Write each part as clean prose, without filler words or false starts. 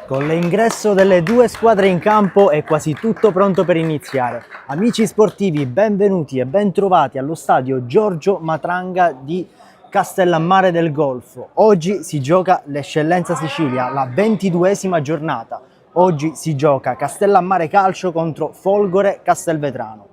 Con l'ingresso delle due squadre in campo è quasi tutto pronto per iniziare. Amici sportivi, benvenuti e bentrovati allo stadio Giorgio Matranga di Castellammare del Golfo. Oggi si gioca l'Eccellenza Sicilia, la 22esima giornata. Oggi si gioca Castellammare Calcio contro Folgore Castelvetrano.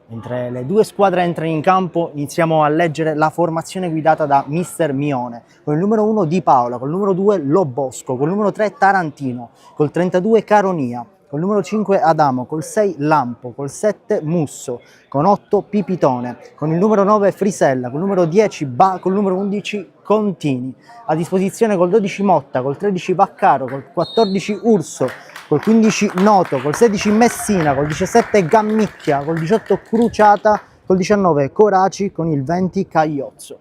Mentre le due squadre entrano in campo, iniziamo a leggere la formazione guidata da Mister Mione, con il numero 1 Di Paola, col numero 2 Lobosco, col numero 3 Tarantino, col 32 Caronia, col numero 5 Adamo, col 6 Lampo, col 7 Musso, con 8 Pipitone, con il numero 9 Frisella, col numero 10 Ba, col numero 11 Contini. A disposizione col 12 Motta, col 13 Vaccaro, col 14 Urso, col 15 Noto, col 16 Messina, col 17 Gammicchia, col 18 Cruciata, col 19 Coraci, con il 20 Cagliozzo.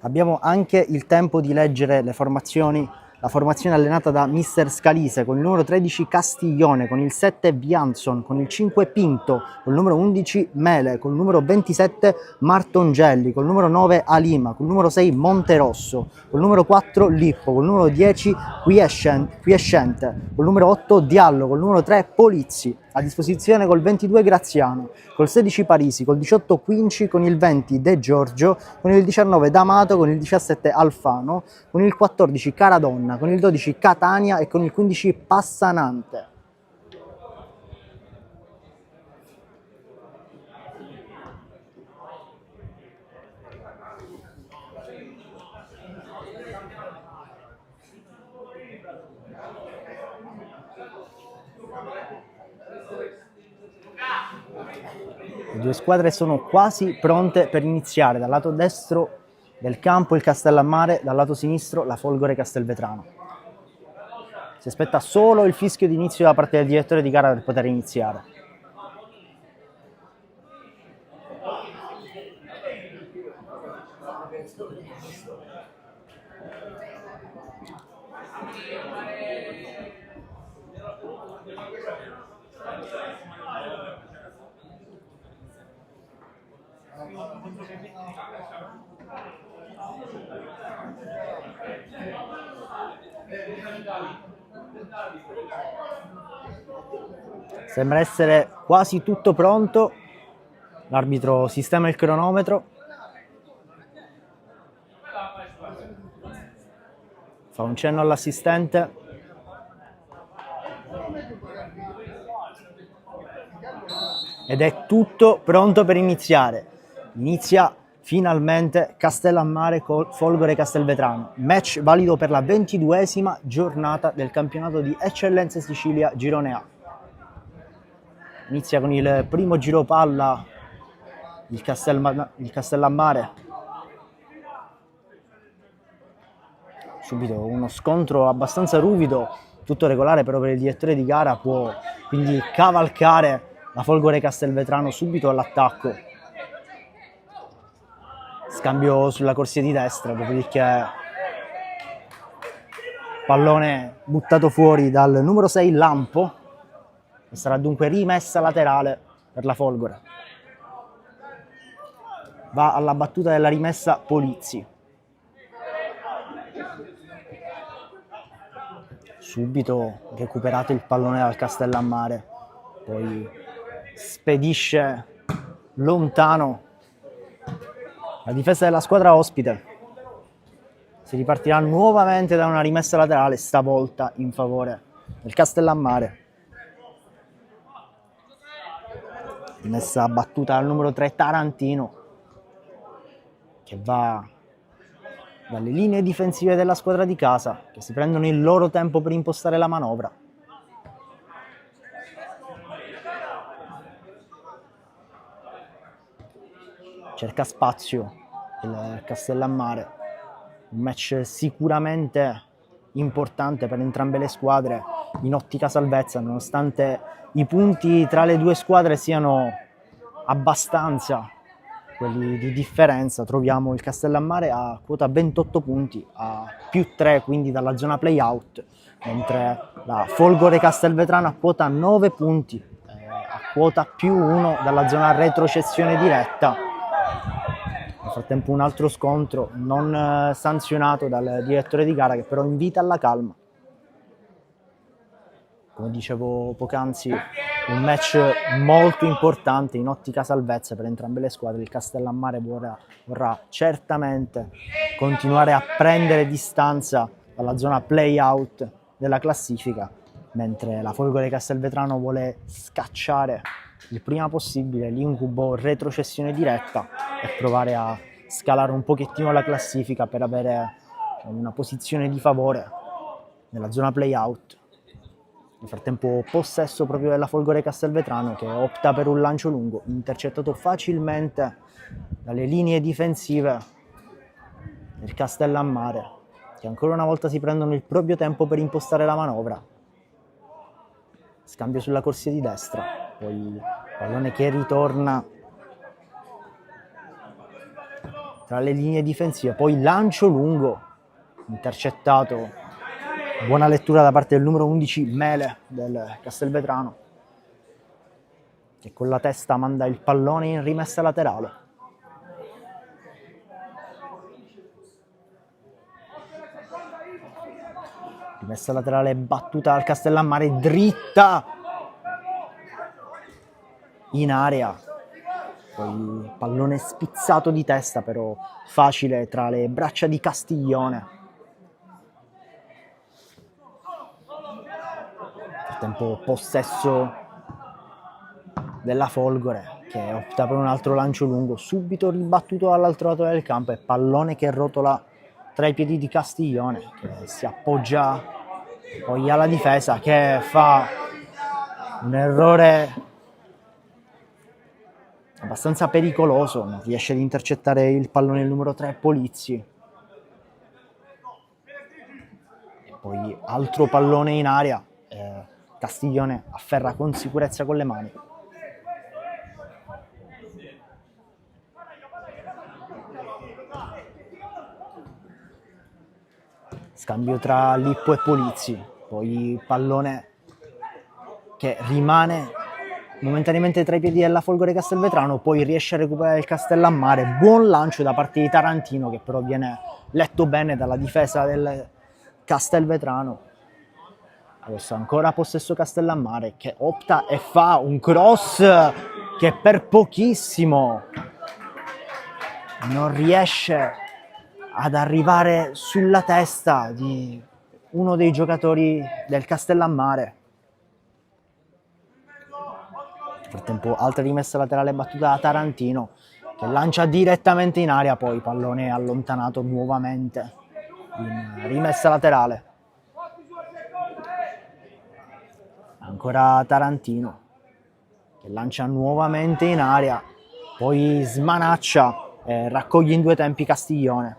Abbiamo anche il tempo di leggere le formazioni, la formazione allenata da Mister Scalise, con il numero 13 Castiglione, con il 7 Bianson, con il 5 Pinto, con il numero 11 Mele, con il numero 27 Martongelli, con il numero 9 Alima, con il numero 6 Monterosso, con il numero 4 Lippo, con il numero 10 Quiescente, con il numero 8 Diallo, con il numero 3 Polizzi. A disposizione col 22 Graziano, col 16 Parisi, col 18 Quinci, con il 20 De Giorgio, con il 19 D'Amato, con il 17 Alfano, con il 14 Caradonna, con il 12 Catania e con il 15 Passanante. Le due squadre sono quasi pronte per iniziare. Dal lato destro del campo il Castellammare, dal lato sinistro la Folgore Castelvetrano. Si aspetta solo il fischio di inizio da parte del direttore di gara per poter iniziare. Sembra essere quasi tutto pronto. L'arbitro sistema il cronometro. Fa un cenno all'assistente. Ed è tutto pronto per iniziare. Inizia finalmente Castellammare Folgore Castelvetrano. Match valido per la 22esima giornata del campionato di Eccellenza Sicilia Girone A. Inizia con il primo giro palla il Castellammare. Subito uno scontro abbastanza ruvido, tutto regolare però per il direttore di gara, può quindi cavalcare la Folgore Castelvetrano subito all'attacco. Scambio sulla corsia di destra, dopodiché pallone buttato fuori dal numero 6 Lampo, e sarà dunque rimessa laterale per la Folgore. Va alla battuta della rimessa Polizzi. Subito recuperato il pallone dal Castellammare, poi spedisce lontano la difesa della squadra ospite. Si ripartirà nuovamente da una rimessa laterale, stavolta in favore del Castellammare. Rimessa battuta dal numero 3 Tarantino, che va dalle linee difensive della squadra di casa, che si prendono il loro tempo per impostare la manovra. Cerca spazio il Castellammare, un match sicuramente importante per entrambe le squadre in ottica salvezza, nonostante i punti tra le due squadre siano abbastanza quelli di differenza. Troviamo il Castellammare a quota 28 punti, a più 3 quindi dalla zona play-out, mentre la Folgore Castelvetrano a quota 9 punti, a quota più 1 dalla zona retrocessione diretta. frattempo un altro scontro non sanzionato dal direttore di gara, che però invita alla calma. Come dicevo poc'anzi, un match molto importante in ottica salvezza per entrambe le squadre. Il Castellammare vorrà certamente continuare a prendere distanza dalla zona play-out della classifica, mentre la Folgore Castelvetrano vuole scacciare il prima possibile l'incubo retrocessione diretta e provare a scalare un pochettino la classifica per avere una posizione di favore nella zona play-out. Nel frattempo possesso proprio della Folgore Castelvetrano, che opta per un lancio lungo, intercettato facilmente dalle linee difensive del Castellammare, che ancora una volta si prendono il proprio tempo per impostare la manovra. Scambio sulla corsia di destra, poi pallone che ritorna tra le linee difensive, poi lancio lungo, intercettato. Buona lettura da parte del numero 11 Mele del Castelvetrano, che con la testa manda il pallone in rimessa laterale. Rimessa laterale battuta al Castellammare, dritta in area. Poi pallone spizzato di testa, però facile tra le braccia di Castiglione. Tempo possesso della Folgore, che opta per un altro lancio lungo, subito ribattuto dall'altro lato del campo, e pallone che rotola tra i piedi di Castiglione, che si appoggia poi alla difesa, che fa un errore abbastanza pericoloso, non riesce ad intercettare il pallone il numero 3 Polizzi. E poi altro pallone in aria, Castiglione afferra con sicurezza con le mani. Scambio tra Lippo e Polizzi, poi pallone che rimane momentaneamente tra i piedi della Folgore Castelvetrano, poi riesce a recuperare il Castellammare. Buon lancio da parte di Tarantino, che però viene letto bene dalla difesa del Castelvetrano. Adesso ancora possesso Castellammare, che opta e fa un cross che per pochissimo non riesce ad arrivare sulla testa di uno dei giocatori del Castellammare. Nel frattempo altra rimessa laterale battuta da Tarantino, che lancia direttamente in aria, poi pallone allontanato nuovamente in rimessa laterale. Ancora Tarantino, che lancia nuovamente in aria, poi smanaccia e raccoglie in due tempi Castiglione.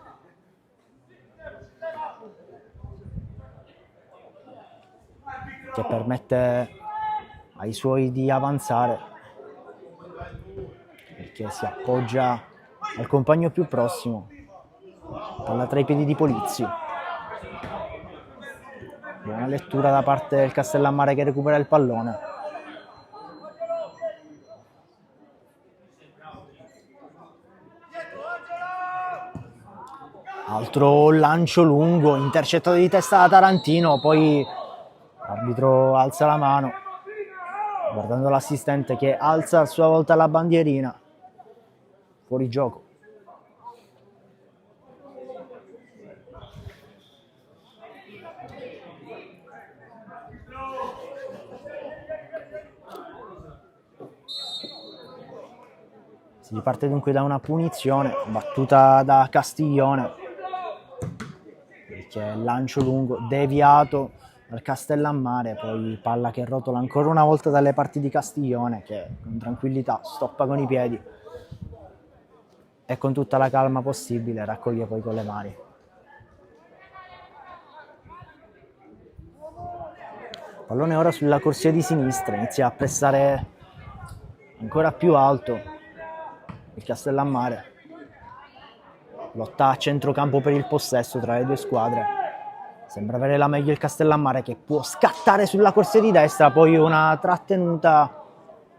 Che permette ai suoi di avanzare, perché si appoggia al compagno più prossimo, palla tra i piedi di Polizzi. Buona lettura da parte del Castellammare, che recupera il pallone. Altro lancio lungo, intercettato di testa da Tarantino, poi l'arbitro alza la mano, guardando l'assistente che alza a sua volta la bandierina. Fuori gioco. Si riparte dunque da una punizione battuta da Castiglione, perché lancio lungo deviato dal Castellammare, poi palla che rotola ancora una volta dalle parti di Castiglione, che con tranquillità stoppa con i piedi e con tutta la calma possibile raccoglie poi con le mani. Pallone ora sulla corsia di sinistra, inizia a pressare ancora più alto il Castellammare. Lotta a centrocampo per il possesso tra le due squadre. Sembra avere la meglio il Castellammare, che può scattare sulla corsia di destra, poi una trattenuta,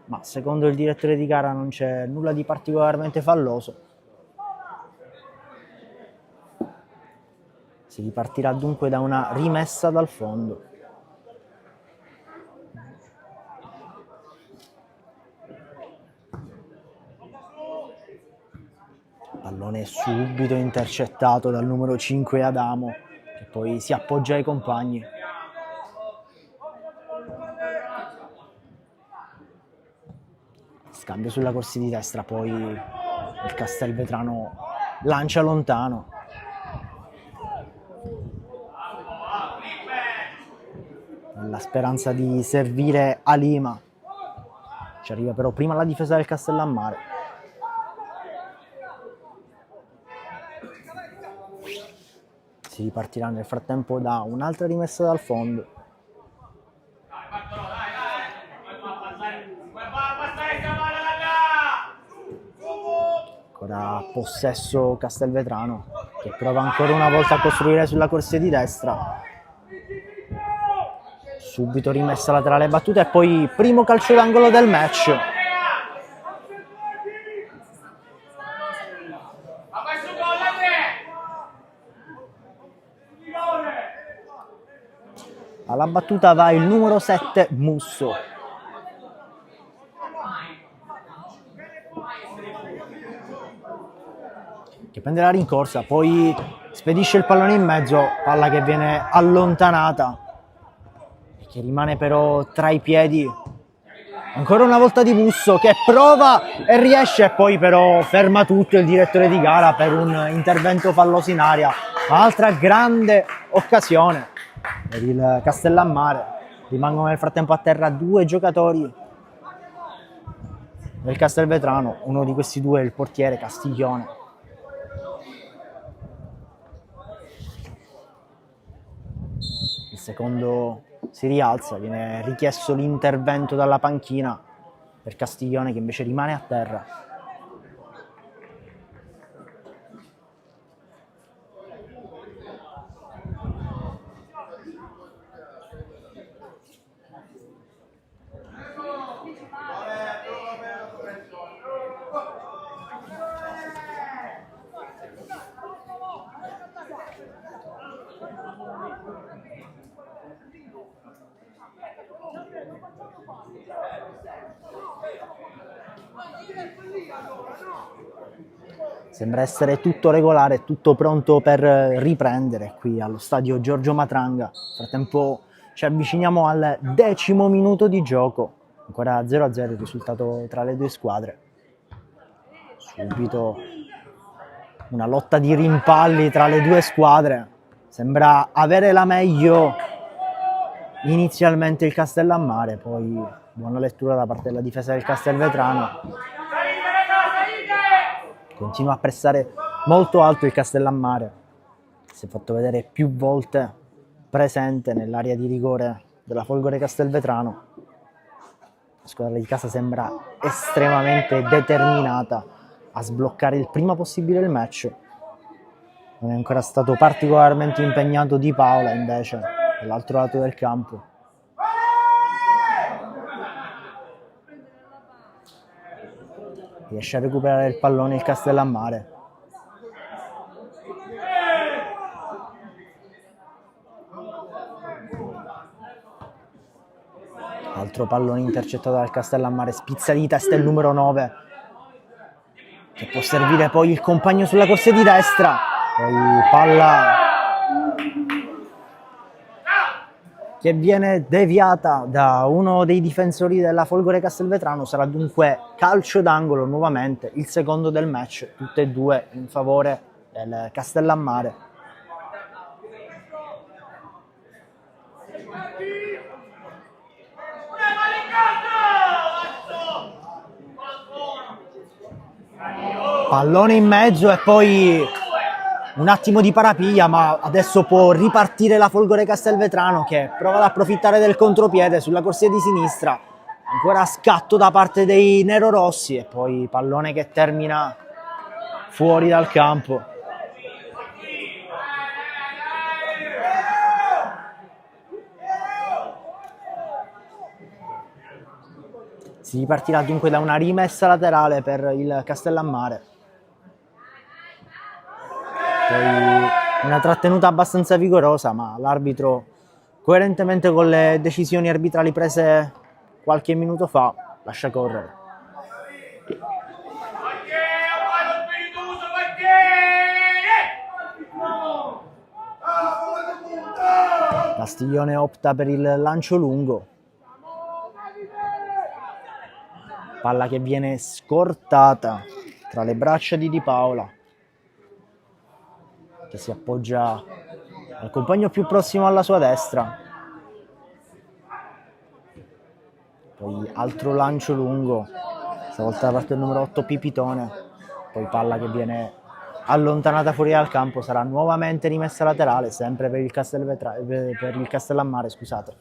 ma secondo il direttore di gara non c'è nulla di particolarmente falloso. Si ripartirà dunque da una rimessa dal fondo. Pallone subito intercettato dal numero 5 Adamo, che poi si appoggia ai compagni. Scambio sulla corsia di destra, poi il Castelvetrano lancia lontano. La speranza di servire Alima. Ci arriva però prima la difesa del Castellammare. Si ripartirà nel frattempo da un'altra rimessa dal fondo. Ancora possesso Castelvetrano, che prova ancora una volta a costruire sulla corsia di destra. Subito rimessa laterale battuta e poi primo calcio d'angolo del match. Alla battuta va il numero 7 Musso. Che prende la rincorsa, poi spedisce il pallone in mezzo, palla che viene allontanata, che rimane però tra i piedi. Ancora una volta di Musso che prova e riesce, e poi però ferma tutto il direttore di gara per un intervento falloso in aria. Altra grande occasione per il Castellammare. Rimangono nel frattempo a terra due giocatori del Castelvetrano, uno di questi due è il portiere Castiglione. Il secondo si rialza, viene richiesto l'intervento dalla panchina per Castiglione, che invece rimane a terra. Sembra essere tutto regolare, tutto pronto per riprendere qui allo stadio Giorgio Matranga. Nel frattempo ci avviciniamo al 10° minuto di gioco, ancora 0-0 il risultato tra le due squadre. Subito una lotta di rimpalli tra le due squadre, sembra avere la meglio inizialmente il Castellammare, poi buona lettura da parte della difesa del Castelvetrano. Continua a pressare molto alto il Castellammare, si è fatto vedere più volte presente nell'area di rigore della Folgore Castelvetrano. La squadra di casa sembra estremamente determinata a sbloccare il prima possibile il match. Non è ancora stato particolarmente impegnato Di Paola invece dall'altro lato del campo. Riesce a recuperare il pallone il Castellammare. Altro pallone intercettato dal Castellammare, spizza di testa il numero 9, che può servire poi il compagno sulla corsia di destra. Poi palla che viene deviata da uno dei difensori della Folgore Castelvetrano. Sarà dunque calcio d'angolo nuovamente, il secondo del match, tutte e due in favore del Castellammare. Pallone in mezzo e poi un attimo di parapiglia, ma adesso può ripartire la Folgore Castelvetrano, che prova ad approfittare del contropiede sulla corsia di sinistra. Ancora scatto da parte dei nerorossi e poi pallone che termina fuori dal campo. Si ripartirà dunque da una rimessa laterale per il Castellammare. Poi Una trattenuta abbastanza vigorosa, ma l'arbitro, coerentemente con le decisioni arbitrali prese qualche minuto fa, lascia correre. Castiglione opta per il lancio lungo. Palla che viene scortata tra le braccia di Di Paola, che si appoggia al compagno più prossimo alla sua destra. Poi altro lancio lungo, stavolta da parte del numero 8 Pipitone. Poi palla che viene allontanata fuori dal campo, sarà nuovamente rimessa laterale, sempre per il Castellammare, scusate.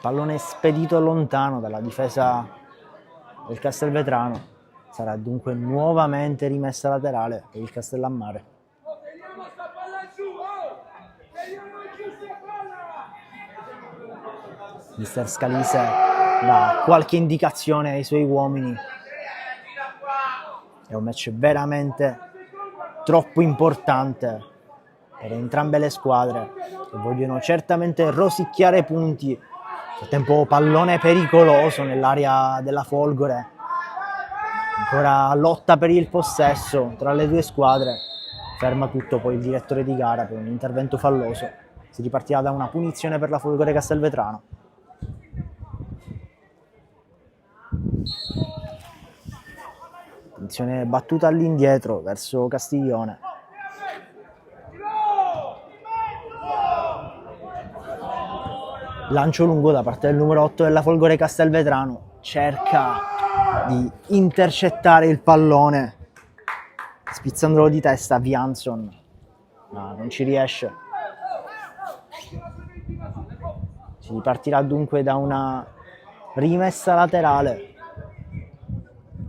Pallone spedito lontano dalla difesa del Castelvetrano, sarà dunque nuovamente rimessa laterale per il Castellammare. Mister Scalise dà qualche indicazione ai suoi uomini. È un match veramente troppo importante per entrambe le squadre, che vogliono certamente rosicchiare punti. Nel frattempo pallone pericoloso nell'area della Folgore, ancora lotta per il possesso tra le due squadre, ferma tutto poi il direttore di gara per un intervento falloso. Si ripartirà da una punizione per la Folgore Castelvetrano. Punizione battuta all'indietro verso Castiglione. Lancio lungo da parte del numero 8 della Folgore Castelvetrano, cerca di intercettare il pallone spizzandolo di testa Vianson, ma non ci riesce. Si ripartirà dunque da una rimessa laterale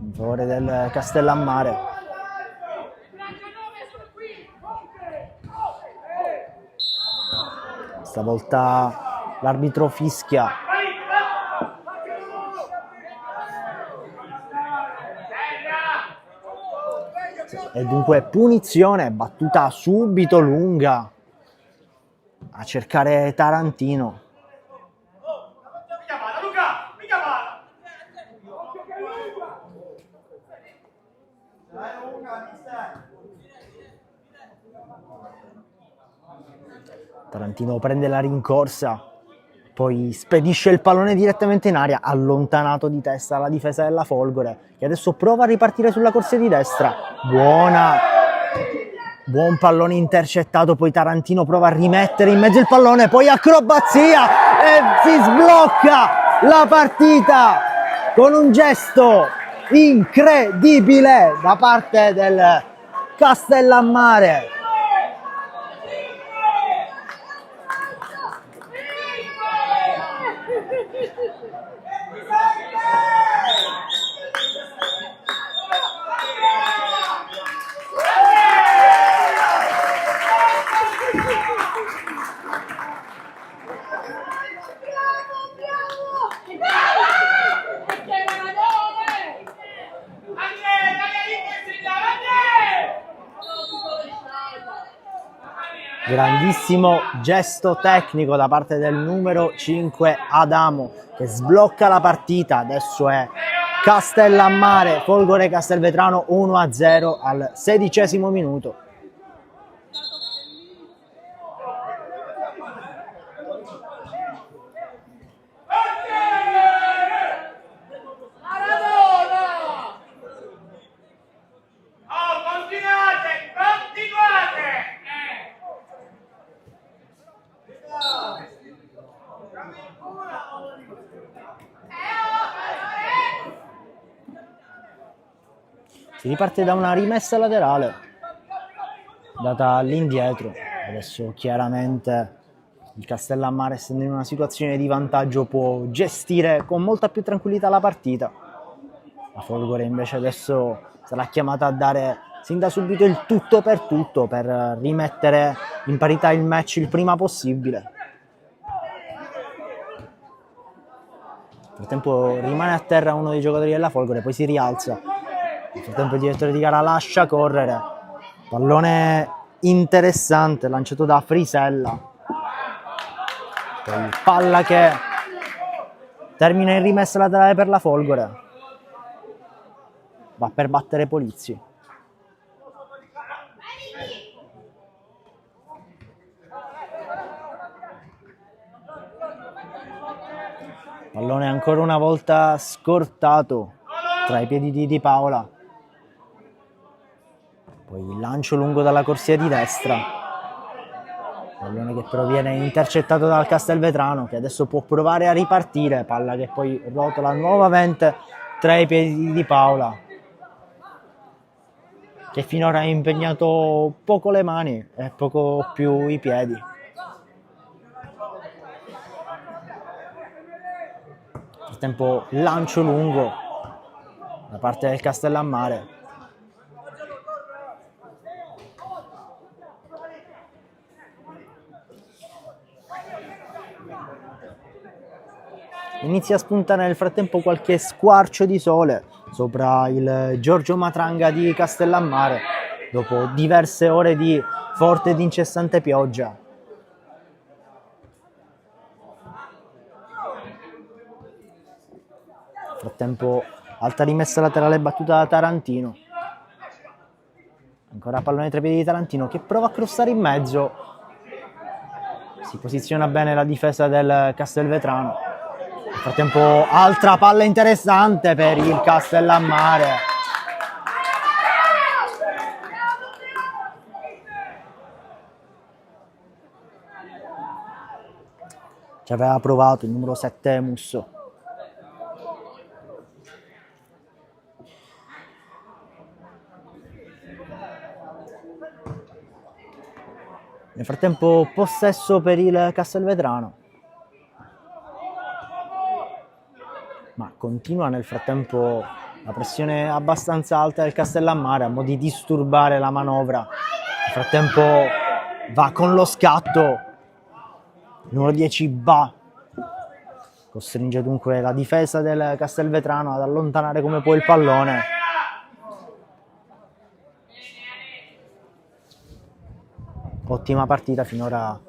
in favore del Castellammare. Stavolta l'arbitro fischia. E dunque punizione, battuta subito lunga a cercare Tarantino. Tarantino prende la rincorsa, poi spedisce il pallone direttamente in aria, allontanato di testa alla difesa della Folgore, che adesso prova a ripartire sulla corsia di destra. Buon pallone intercettato, poi Tarantino prova a rimettere in mezzo il pallone, poi acrobazia e si sblocca la partita con un gesto incredibile da parte del Castellammare. Grandissimo gesto tecnico da parte del numero 5 Adamo, che sblocca la partita. Adesso è Castellammare, Folgore Castelvetrano 1-0 al 16° minuto. Si riparte da una rimessa laterale data all'indietro. Adesso chiaramente il Castellammare, essendo in una situazione di vantaggio, può gestire con molta più tranquillità la partita. La Folgore invece adesso sarà chiamata a dare sin da subito il tutto per rimettere in parità il match il prima possibile. Nel frattempo rimane a terra uno dei giocatori della Folgore, poi si rialza. Nel frattempo il direttore di gara lascia correre. Pallone interessante lanciato da Frisella. Poi palla che termina in rimessa laterale per la Folgore. Va per battere Polizzi. Pallone ancora una volta scortato tra i piedi di Di Paola. Poi lancio lungo dalla corsia di destra. Pallone che però viene intercettato dal Castelvetrano, che adesso può provare a ripartire. Palla che poi rotola nuovamente tra i piedi di Di Paola, che finora ha impegnato poco le mani e poco più i piedi. Nel frattempo lancio lungo da parte del Castellammare. Inizia a spuntare nel frattempo qualche squarcio di sole sopra il Giorgio Matranga di Castellammare dopo diverse ore di forte ed incessante pioggia. Nel frattempo alta rimessa laterale battuta da Tarantino. Ancora pallone tra i piedi di Tarantino che prova a crossare in mezzo. Si posiziona bene la difesa del Castelvetrano. Nel frattempo altra palla interessante per il Castellammare. Ci aveva provato il numero 7 Musso. Nel frattempo possesso per il Castelvetrano. Ma continua nel frattempo la pressione abbastanza alta del Castellammare a mo' di disturbare la manovra. Nel frattempo va con lo scatto il numero 10 Ba, costringe dunque la difesa del Castelvetrano ad allontanare come può il pallone. Ottima partita finora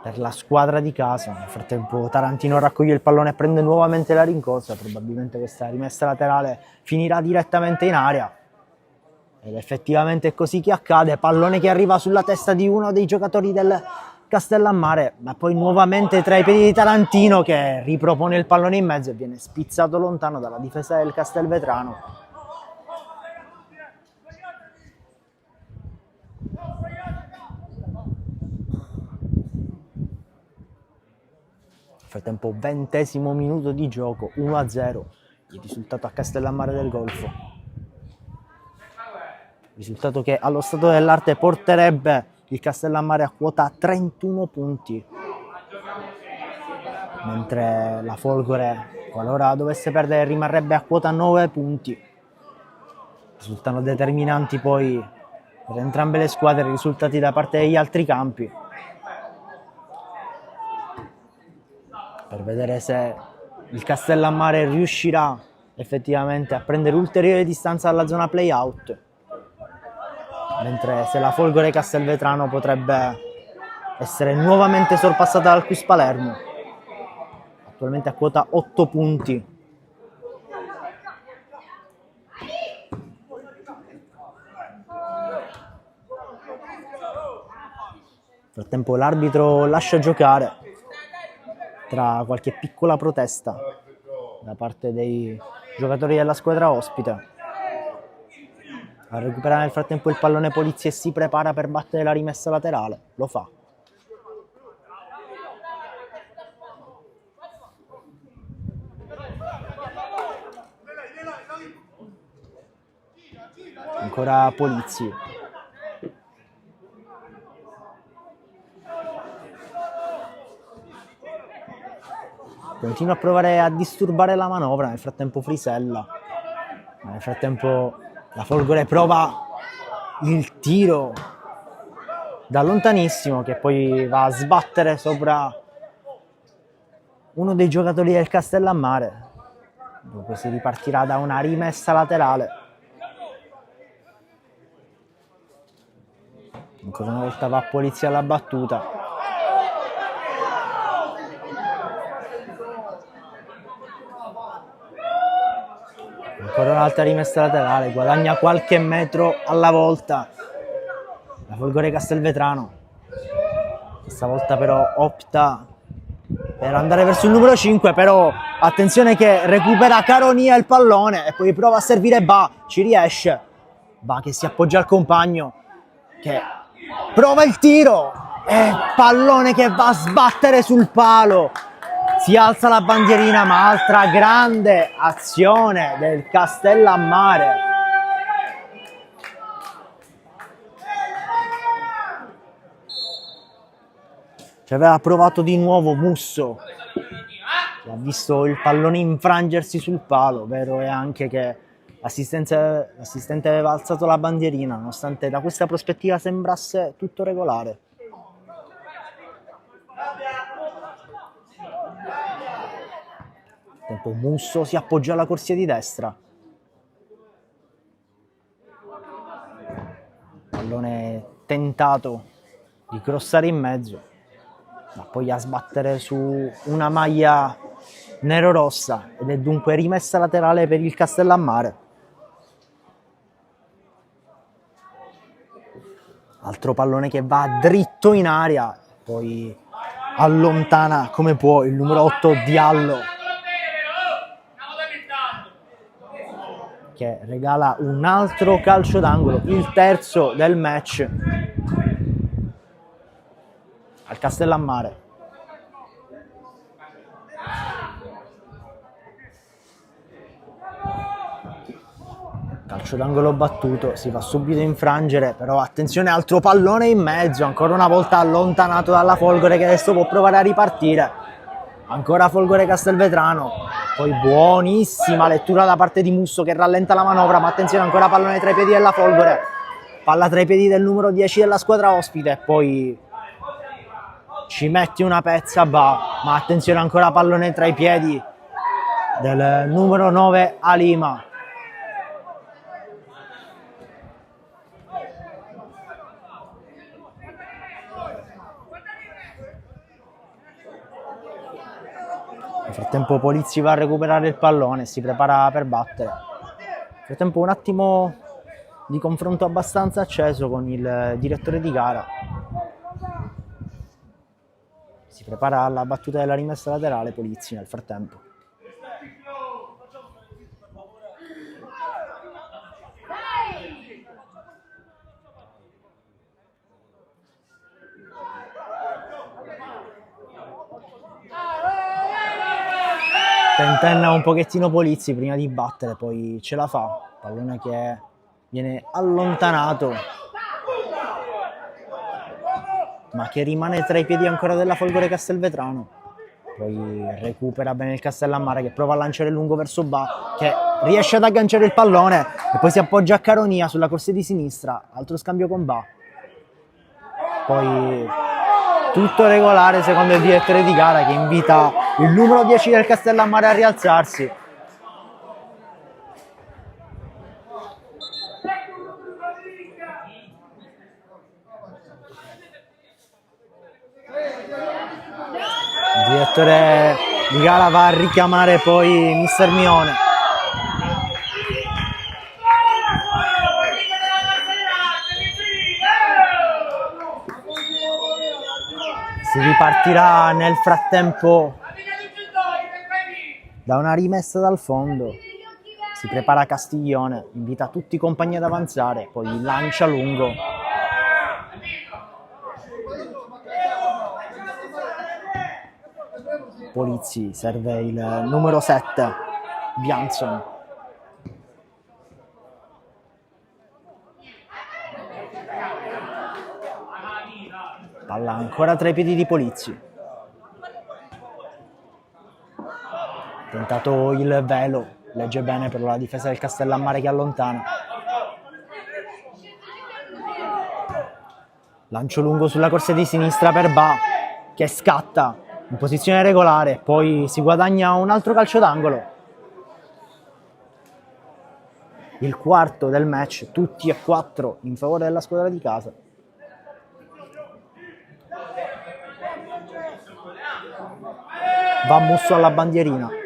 per la squadra di casa. Nel frattempo Tarantino raccoglie il pallone e prende nuovamente la rincorsa. Probabilmente questa rimessa laterale finirà direttamente in aria. Ed effettivamente è così che accade. Pallone che arriva sulla testa di uno dei giocatori del Castellammare, ma poi nuovamente tra i piedi di Tarantino, che ripropone il pallone in mezzo e viene spizzato lontano dalla difesa del Castelvetrano. Nel frattempo 20° minuto di gioco, 1-0, il risultato a Castellammare del Golfo. Risultato che allo stato dell'arte porterebbe il Castellammare a quota 31 punti, mentre la Folgore, qualora dovesse perdere, rimarrebbe a quota 9 punti. Risultano determinanti poi per entrambe le squadre i risultati da parte degli altri campi, per vedere se il Castellammare riuscirà effettivamente a prendere ulteriore distanza dalla zona play-out, mentre se la Folgore Castelvetrano potrebbe essere nuovamente sorpassata dal Cus Palermo, attualmente a quota 8 punti. Nel frattempo l'arbitro lascia giocare, tra qualche piccola protesta da parte dei giocatori della squadra ospite. A recuperare nel frattempo il pallone Polizzi e si prepara per battere la rimessa laterale. Lo fa. Ancora Polizzi. Continua a provare a disturbare la manovra, nel frattempo Frisella. Ma nel frattempo la Folgore prova il tiro da lontanissimo che poi va a sbattere sopra uno dei giocatori del Castellammare. Dopo si ripartirà da una rimessa laterale. Ancora una volta va Polizia alla battuta. Ancora un'altra rimessa laterale, guadagna qualche metro alla volta la Folgore Castelvetrano. Questa volta però opta per andare verso il numero 5, però attenzione che recupera Caronia il pallone e poi prova a servire Ba, ci riesce. Ba che si appoggia al compagno, che prova il tiro e pallone che va a sbattere sul palo. Si alza la bandierina, ma altra grande azione del Castellammare. Ci aveva provato di nuovo Musso, ha visto il pallone infrangersi sul palo. Vero è anche che l'assistente aveva alzato la bandierina, nonostante da questa prospettiva sembrasse tutto regolare. Musso si appoggia alla corsia di destra. Pallone tentato di crossare in mezzo, ma poi a sbattere su una maglia nero-rossa ed è dunque rimessa laterale per il Castellammare. Altro pallone che va dritto in aria, poi allontana come può il numero 8 Diallo, che regala un altro calcio d'angolo, il terzo del match al Castellammare. Calcio d'angolo battuto, si va subito a infrangere, però attenzione, altro pallone in mezzo, ancora una volta allontanato dalla Folgore, che adesso può provare a ripartire. Ancora Folgore Castelvetrano, poi buonissima lettura da parte di Musso che rallenta la manovra, ma attenzione, ancora pallone tra i piedi della Folgore, palla tra i piedi del numero 10 della squadra ospite, poi ci metti una pezza Ba, ma attenzione, ancora pallone tra i piedi del numero 9 Alima. Nel frattempo Polizzi va a recuperare il pallone e si prepara per battere. Nel frattempo un attimo di confronto abbastanza acceso con il direttore di gara. Si prepara alla battuta della rimessa laterale Polizzi nel frattempo. Tentenna un pochettino Polizzi prima di battere, poi ce la fa. Pallone che viene allontanato, ma che rimane tra i piedi ancora della Folgore Castelvetrano. Poi recupera bene il Castellammare che prova a lanciare lungo verso Ba, che riesce ad agganciare il pallone e poi si appoggia a Caronia sulla corsia di sinistra. Altro scambio con Ba. Poi tutto regolare secondo il direttore di gara, che invita il numero 10 del Castellammare a rialzarsi. Il direttore di gara va a richiamare poi mister Mione. Si ripartirà nel frattempo da una rimessa dal fondo. Si prepara Castiglione, invita tutti i compagni ad avanzare, poi lancia lungo. Polizzi serve il numero 7, Bianson. Palla ancora tra i piedi di Polizzi. Tentato il velo, legge bene però la difesa del Castellammare che allontana. Lancio lungo sulla corsia di sinistra per Ba, che scatta in posizione regolare, poi si guadagna un altro calcio d'angolo. Il quarto del match, tutti e 4 in favore della squadra di casa. Va Musso alla bandierina.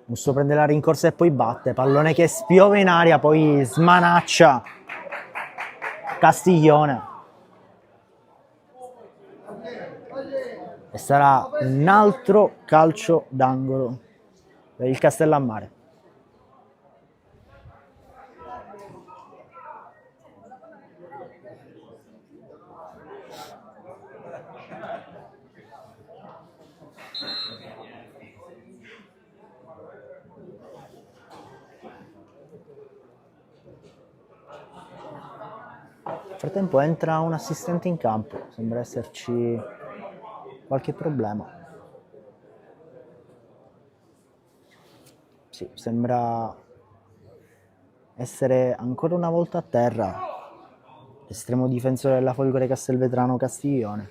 Musso prende la rincorsa e poi batte, pallone che spiove in aria, poi smanaccia Castiglione. E sarà un altro calcio d'angolo per il Castellammare. Nel frattempo entra un assistente in campo, sembra esserci qualche problema. Sì, sembra essere ancora una volta a terra l'estremo difensore della Folgore Castelvetrano Castiglione.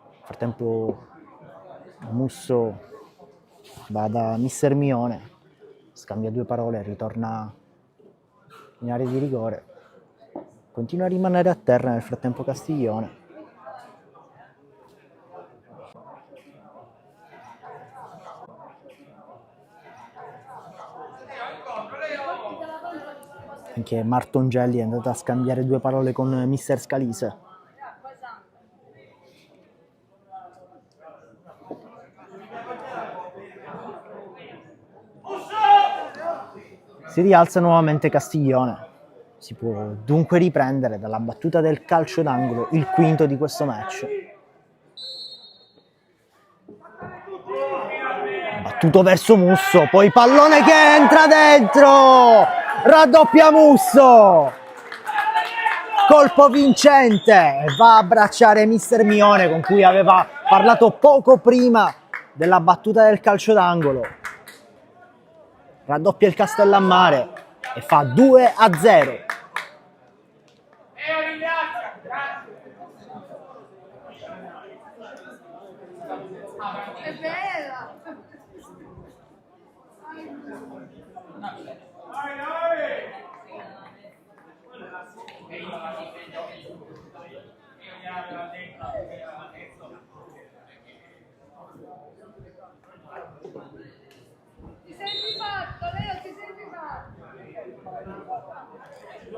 Nel frattempo Musso va da mister Mione, scambia 2 parole, ritorna in area di rigore, continua a rimanere a terra nel frattempo Castiglione. Anche Martongelli è andato a scambiare 2 parole con mister Scalise. Si rialza nuovamente Castiglione. Si può dunque riprendere dalla battuta del calcio d'angolo, il quinto di questo match. Battuto verso Musso, poi pallone che entra dentro! Raddoppia Musso! Colpo vincente! Va a abbracciare mister Mione, con cui aveva parlato poco prima della battuta del calcio d'angolo. Raddoppia il Castellammare e fa 2-0. È bella! Ti senti fatto, Leo, ti senti fatto?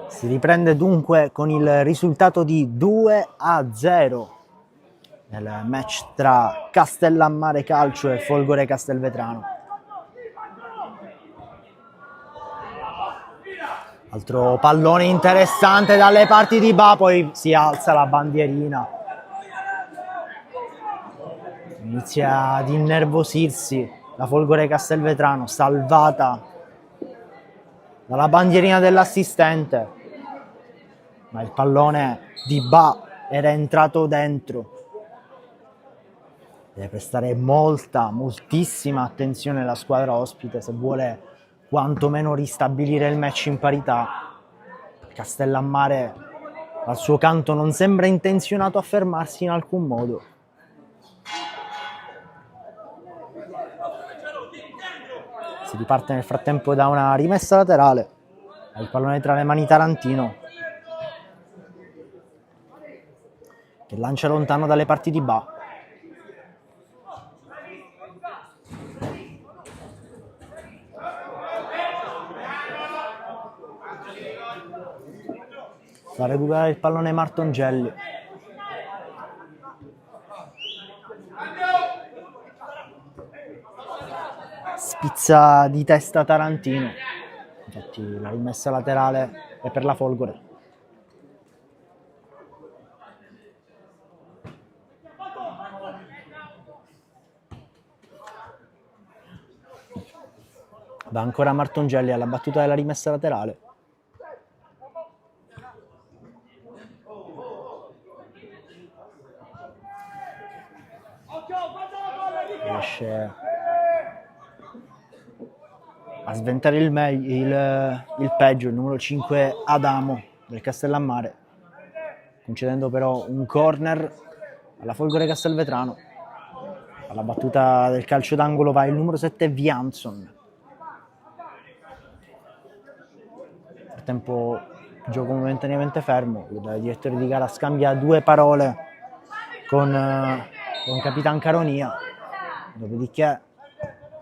Si riprende dunque con il risultato di 2-0 nel match tra Castellammare Calcio e Folgore Castelvetrano. Altro pallone interessante dalle parti di Ba, poi si alza la bandierina. Inizia ad innervosirsi la Folgore Castelvetrano, salvata dalla bandierina dell'assistente. Ma il pallone di Ba era entrato dentro. Deve prestare moltissima attenzione la squadra ospite se vuole quantomeno ristabilire il match in parità. Castellammare al suo canto non sembra intenzionato a fermarsi in alcun modo. Si riparte nel frattempo da una rimessa laterale. Il pallone tra le mani Tarantino, che lancia lontano dalle parti di Ba. Fa recuperare il pallone Martongelli. Spizza di testa Tarantino. Infatti la rimessa laterale è per la Folgore. Va ancora Martongelli alla battuta della rimessa laterale. riesce a sventare il peggio, il numero 5 Adamo del Castellammare, concedendo però un corner alla Folgore Castelvetrano. Alla battuta del calcio d'angolo va il numero 7 Vianson. Nel frattempo gioco momentaneamente fermo, il direttore di gara scambia due parole con Capitan Caronia, dopodiché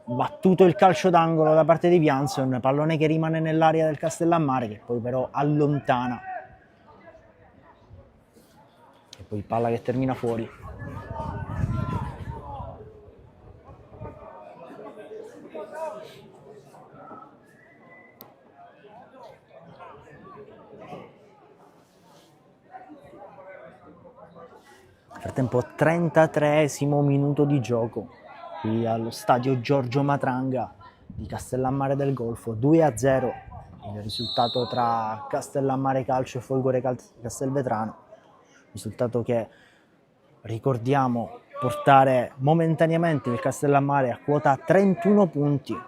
battuto il calcio d'angolo da parte di Vianson, pallone che rimane nell'area del Castellammare, che poi però allontana, e poi palla che termina fuori. Nel frattempo 33esimo minuto di gioco qui allo stadio Giorgio Matranga di Castellammare del Golfo, 2-0 il risultato tra Castellammare Calcio e Folgore Castelvetrano, risultato che ricordiamo portare momentaneamente il Castellammare a quota 31 punti,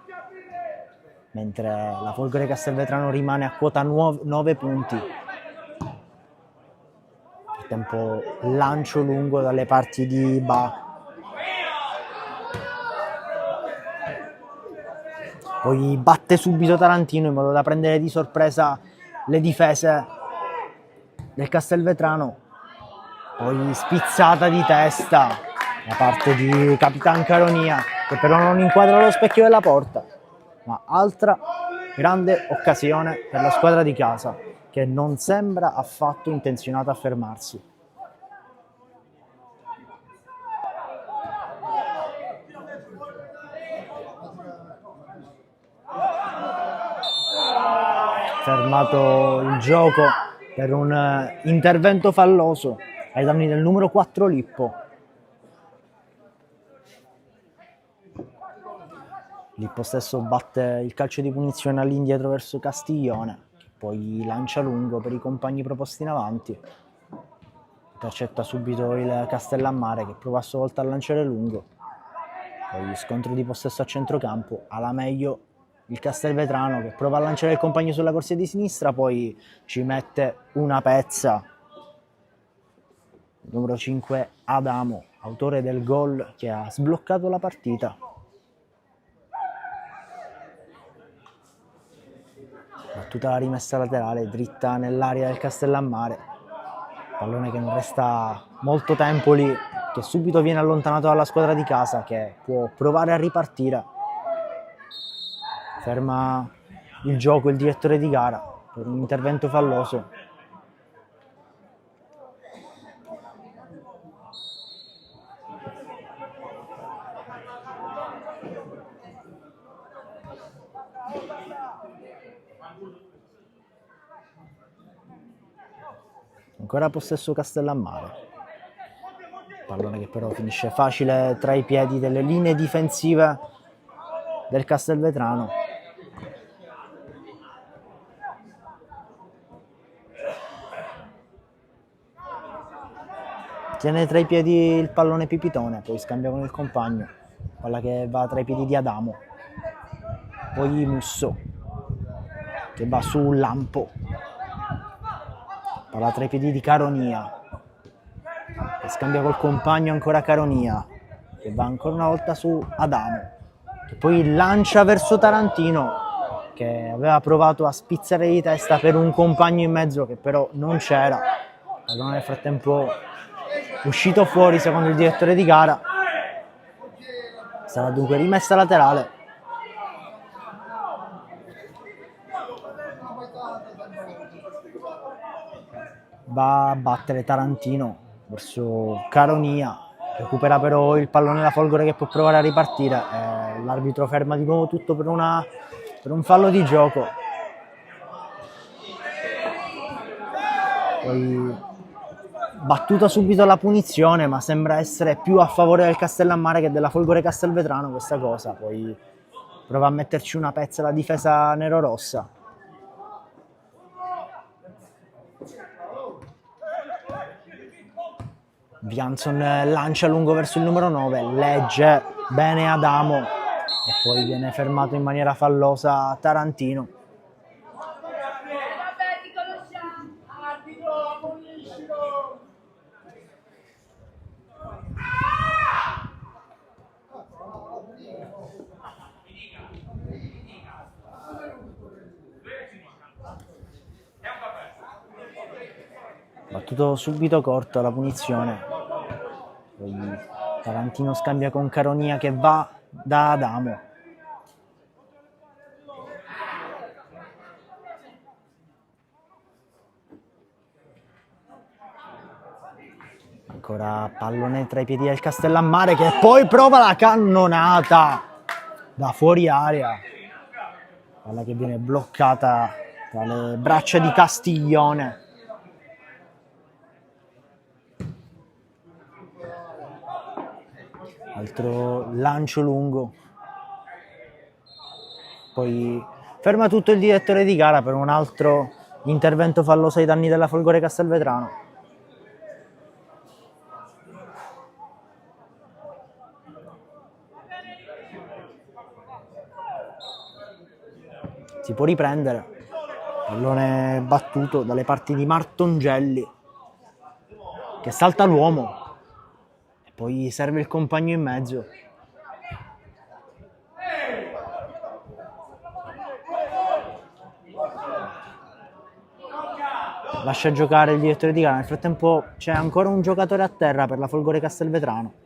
mentre la Folgore Castelvetrano rimane a quota 9 punti. Tempo lancio lungo dalle parti di Ba, poi batte subito Tarantino in modo da prendere di sorpresa le difese del Castelvetrano, poi spizzata di testa da parte di Capitan Caronia, che però non inquadra lo specchio della porta, ma altra grande occasione per la squadra di casa, che non sembra affatto intenzionata a fermarsi. Fermato il gioco per un intervento falloso ai danni del numero 4 Lippo. Lippo stesso batte il calcio di punizione all'indietro verso Castiglione, che poi lancia lungo per i compagni proposti in avanti. Intercetta subito il Castellammare, che prova a sua volta a lanciare lungo. Poi scontro di possesso a centrocampo, alla meglio il Castelvetrano, che prova a lanciare il compagno sulla corsia di sinistra, poi ci mette una pezza. Numero 5 Adamo, autore del gol che ha sbloccato la partita. Battuta rimessa laterale dritta nell'area del Castellammare, pallone che non resta molto tempo lì, che subito viene allontanato dalla squadra di casa, che può provare a ripartire. Ferma il gioco il direttore di gara per un intervento falloso. Ancora possesso Castellammare, pallone che però finisce facile tra i piedi delle linee difensive del Castelvetrano. Tiene tra i piedi il pallone Pipitone, poi scambia con il compagno, palla che va tra i piedi di Adamo, poi Musso che va su Lampo, palla tra i piedi di Caronia, che scambia col compagno ancora Caronia, che va ancora una volta su Adamo, che poi lancia verso Tarantino, che aveva provato a spizzare di testa per un compagno in mezzo che però non c'era. Allora nel frattempo uscito fuori secondo il direttore di gara, sarà dunque rimessa laterale. Va a battere Tarantino verso Caronia, recupera però il pallone la Folgore, che può provare a ripartire, l'arbitro ferma di nuovo tutto per un fallo di gioco. Poi battuta subito la punizione, ma sembra essere più a favore del Castellammare che della Folgore Castelvetrano questa cosa. Poi prova a metterci una pezza la difesa nerorossa. Vianson lancia lungo verso il numero 9, legge bene Adamo e poi viene fermato in maniera fallosa Tarantino. Vabbè, ti conosciamo. Arbitro, ammoniscilo. Battuto subito corto la punizione. Poi Tarantino scambia con Caronia che va da Adamo. Ancora pallone tra i piedi del Castellammare che poi prova la cannonata da fuori area. Palla che viene bloccata tra le braccia di Castiglione. Altro lancio lungo. Poi ferma tutto il direttore di gara per un altro intervento falloso ai danni della Folgore Castelvetrano. Si può riprendere. Pallone battuto dalle parti di Martongelli che salta l'uomo e poi serve il compagno in mezzo. Lascia giocare il direttore di gara. Nel frattempo c'è ancora un giocatore a terra per la Folgore Castelvetrano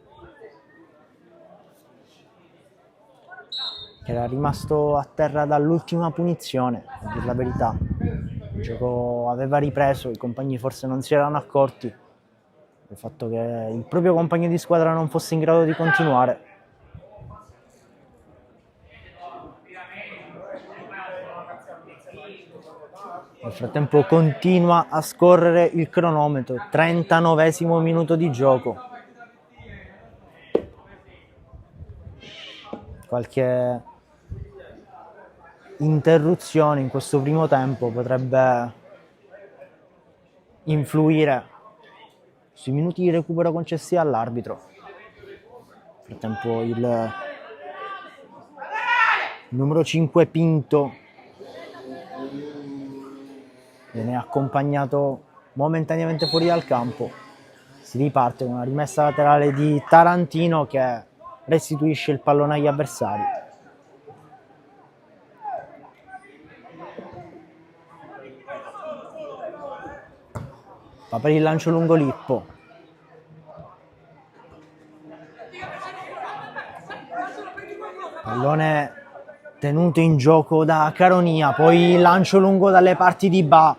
che era rimasto a terra dall'ultima punizione, a dir la verità. Il gioco aveva ripreso, i compagni forse non si erano accorti del fatto che il proprio compagno di squadra non fosse in grado di continuare. Nel frattempo continua a scorrere il cronometro, 39esimo minuto di gioco. Qualche interruzione in questo primo tempo potrebbe influire sui minuti di recupero concessi all'arbitro. Nel frattempo il numero 5 Pinto viene accompagnato momentaneamente fuori dal campo. Si riparte con una rimessa laterale di Tarantino che restituisce il pallone agli avversari. Va per il lancio lungo Lippo. Pallone tenuto in gioco da Caronia, poi il lancio lungo dalle parti di Ba.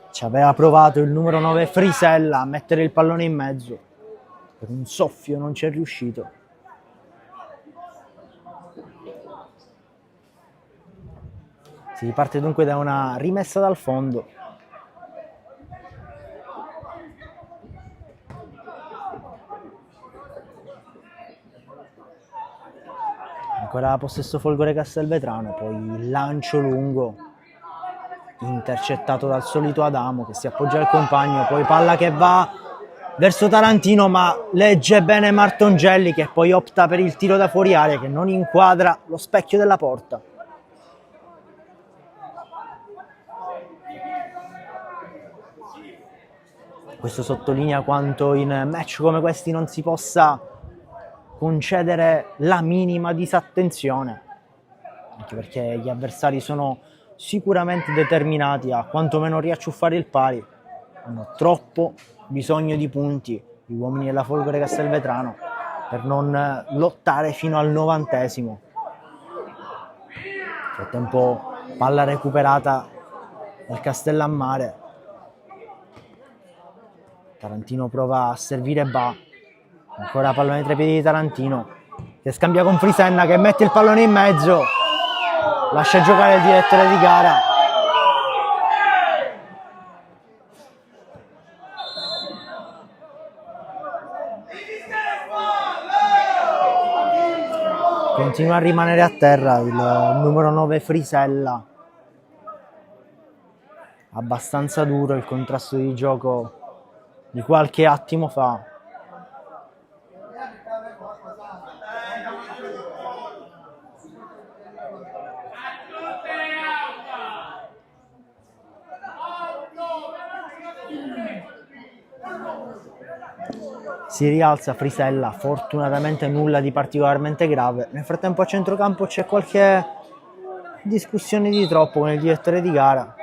Ci aveva provato il numero 9 Frisella a mettere il pallone in mezzo. Per un soffio non ci è riuscito. Si riparte dunque da una rimessa dal fondo. Ancora possesso Folgore Castelvetrano, poi il lancio lungo intercettato dal solito Adamo che si appoggia al compagno, poi palla che va verso Tarantino ma legge bene Martongelli che poi opta per il tiro da fuori area che non inquadra lo specchio della porta. Questo sottolinea quanto in match come questi non si possa concedere la minima disattenzione, anche perché gli avversari sono sicuramente determinati a quantomeno riacciuffare il pari. Hanno troppo bisogno di punti gli uomini della Folgore Castelvetrano per non lottare fino al 90esimo. Nel frattempo palla recuperata dal Castellammare. Tarantino prova a servire Ba. Ancora pallone tra i piedi di Tarantino che scambia con Frisenna che mette il pallone in mezzo. Lascia giocare il direttore di gara. Continua a rimanere a terra il numero 9 Frisella. Abbastanza duro il contrasto di gioco di qualche attimo fa. Si rialza Frisella, fortunatamente nulla di particolarmente grave. Nel frattempo a centrocampo c'è qualche discussione di troppo con il direttore di gara.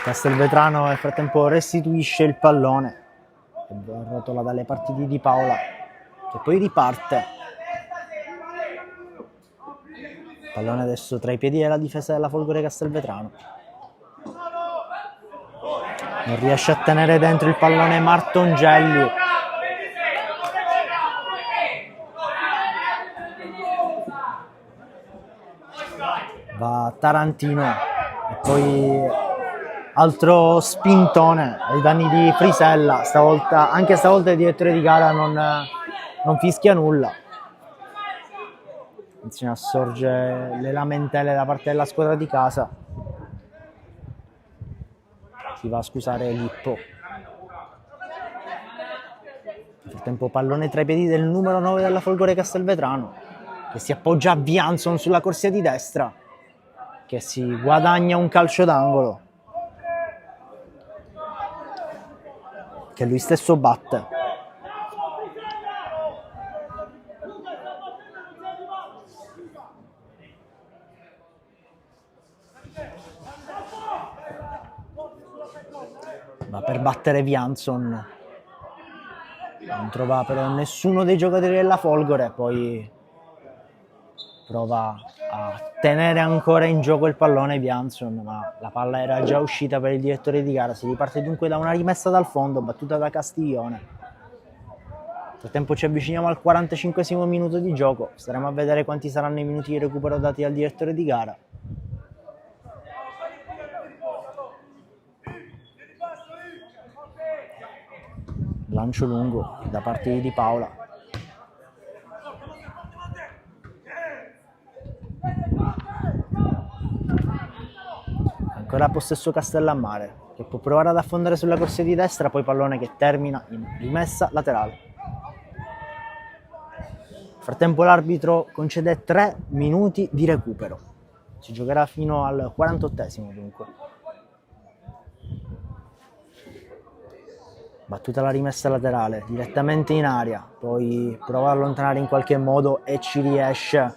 Castelvetrano nel frattempo restituisce il pallone e rotola dalle parti di Paola, che poi riparte. Pallone adesso tra i piedi della difesa della Folgore Castelvetrano. Non riesce a tenere dentro il pallone Martongelli. Va Tarantino e poi altro spintone ai danni di Frisella. Anche stavolta il direttore di gara non fischia nulla. Iniziano a sorgere le lamentele da parte della squadra di casa. Si va a scusare Lippo. Nel frattempo pallone tra i piedi del numero 9 della Folgore Castelvetrano, che si appoggia a Bianson sulla corsia di destra, che si guadagna un calcio d'angolo che lui stesso batte. Ma per battere Bianson non trova però nessuno dei giocatori della Folgore, poi prova a tenere ancora in gioco il pallone Bianson, ma la palla era già uscita per il direttore di gara. Si riparte dunque da una rimessa dal fondo, battuta da Castiglione. Nel frattempo ci avviciniamo al 45esimo minuto di gioco, staremo a vedere quanti saranno i minuti di recupero dati dal direttore di gara. Lancio lungo da parte di Paola. Ancora possesso Castellammare, che può provare ad affondare sulla corsia di destra, poi pallone che termina in rimessa laterale. Nel frattempo l'arbitro concede 3 minuti di recupero. Si giocherà fino al 48esimo dunque. Battuta la rimessa laterale, direttamente in aria, poi prova ad allontanare in qualche modo e ci riesce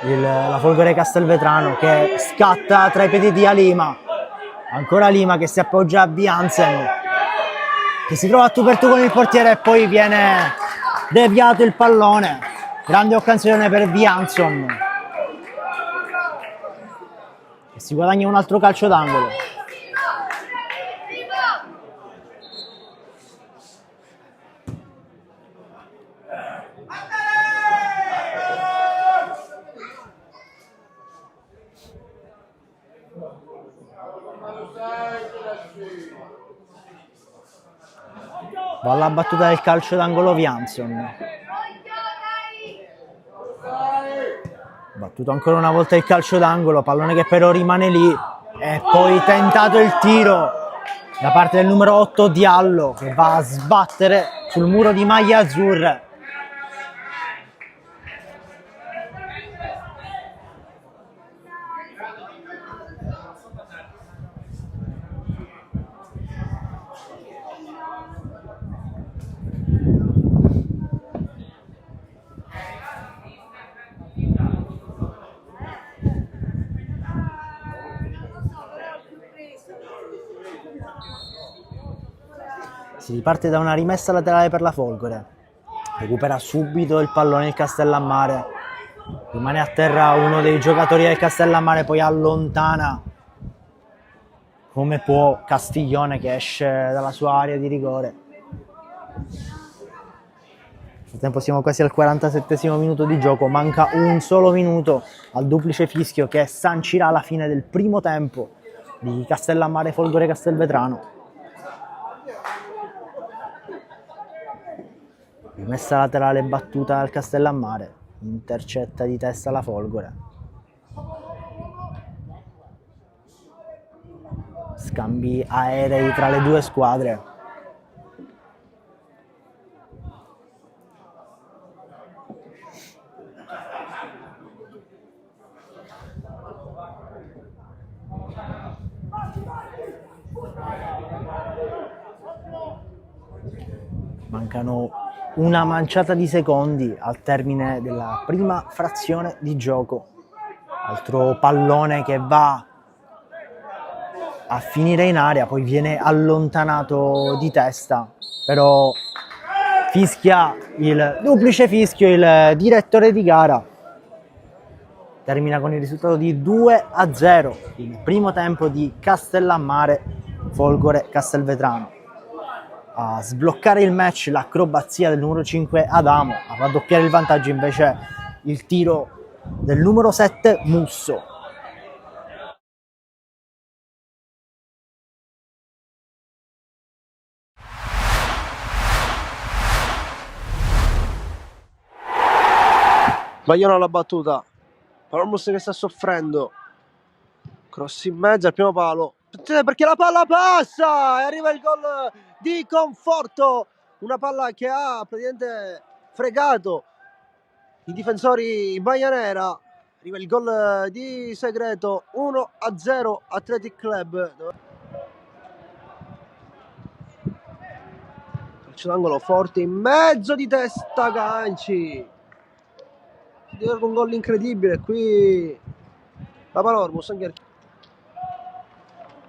la Folgore Castelvetrano, che scatta tra i piedi di Alima. Ancora Lima che si appoggia a Biansen, che si trova a tu per tu con il portiere e poi viene deviato il pallone. Grande occasione per Bianson, che si guadagna un altro calcio d'angolo. Va alla battuta del calcio d'angolo Bianson. Battuto ancora una volta il calcio d'angolo, pallone che però rimane lì, e poi tentato il tiro da parte del numero 8 Diallo, che va a sbattere sul muro di maglie azzurre. Si riparte da una rimessa laterale per la Folgore, recupera subito il pallone il Castellammare, rimane a terra uno dei giocatori del Castellammare, poi allontana come può Castiglione, che esce dalla sua area di rigore. Nel frattempo siamo quasi al 47esimo minuto di gioco, manca un solo minuto al duplice fischio che sancirà la fine del primo tempo di Castellammare Folgore Castelvetrano. rimessa laterale battuta dal Castellammare, intercetta di testa la Folgore. Scambi aerei tra le due squadre. Mancano una manciata di secondi al termine della prima frazione di gioco. Altro pallone che va a finire in aria, poi viene allontanato di testa, però fischia il duplice fischio il direttore di gara. Termina con il risultato di 2-0 il primo tempo di Castellammare Folgore Castelvetrano. A sbloccare il match l'acrobazia del numero 5 Adamo, a raddoppiare il vantaggio invece il tiro del numero 7 Musso. Sbagliano la battuta. Panormus che sta soffrendo. Cross in mezzo al primo palo. Attenzione perché la palla passa e arriva il gol di Conforto. Una palla che ha praticamente fregato i difensori in maglia nera. Arriva il gol di Segreto. 1-0 Athletic Club. Calcio d'angolo forte in mezzo di testa Ganci. Un gol incredibile qui la Panormus, anche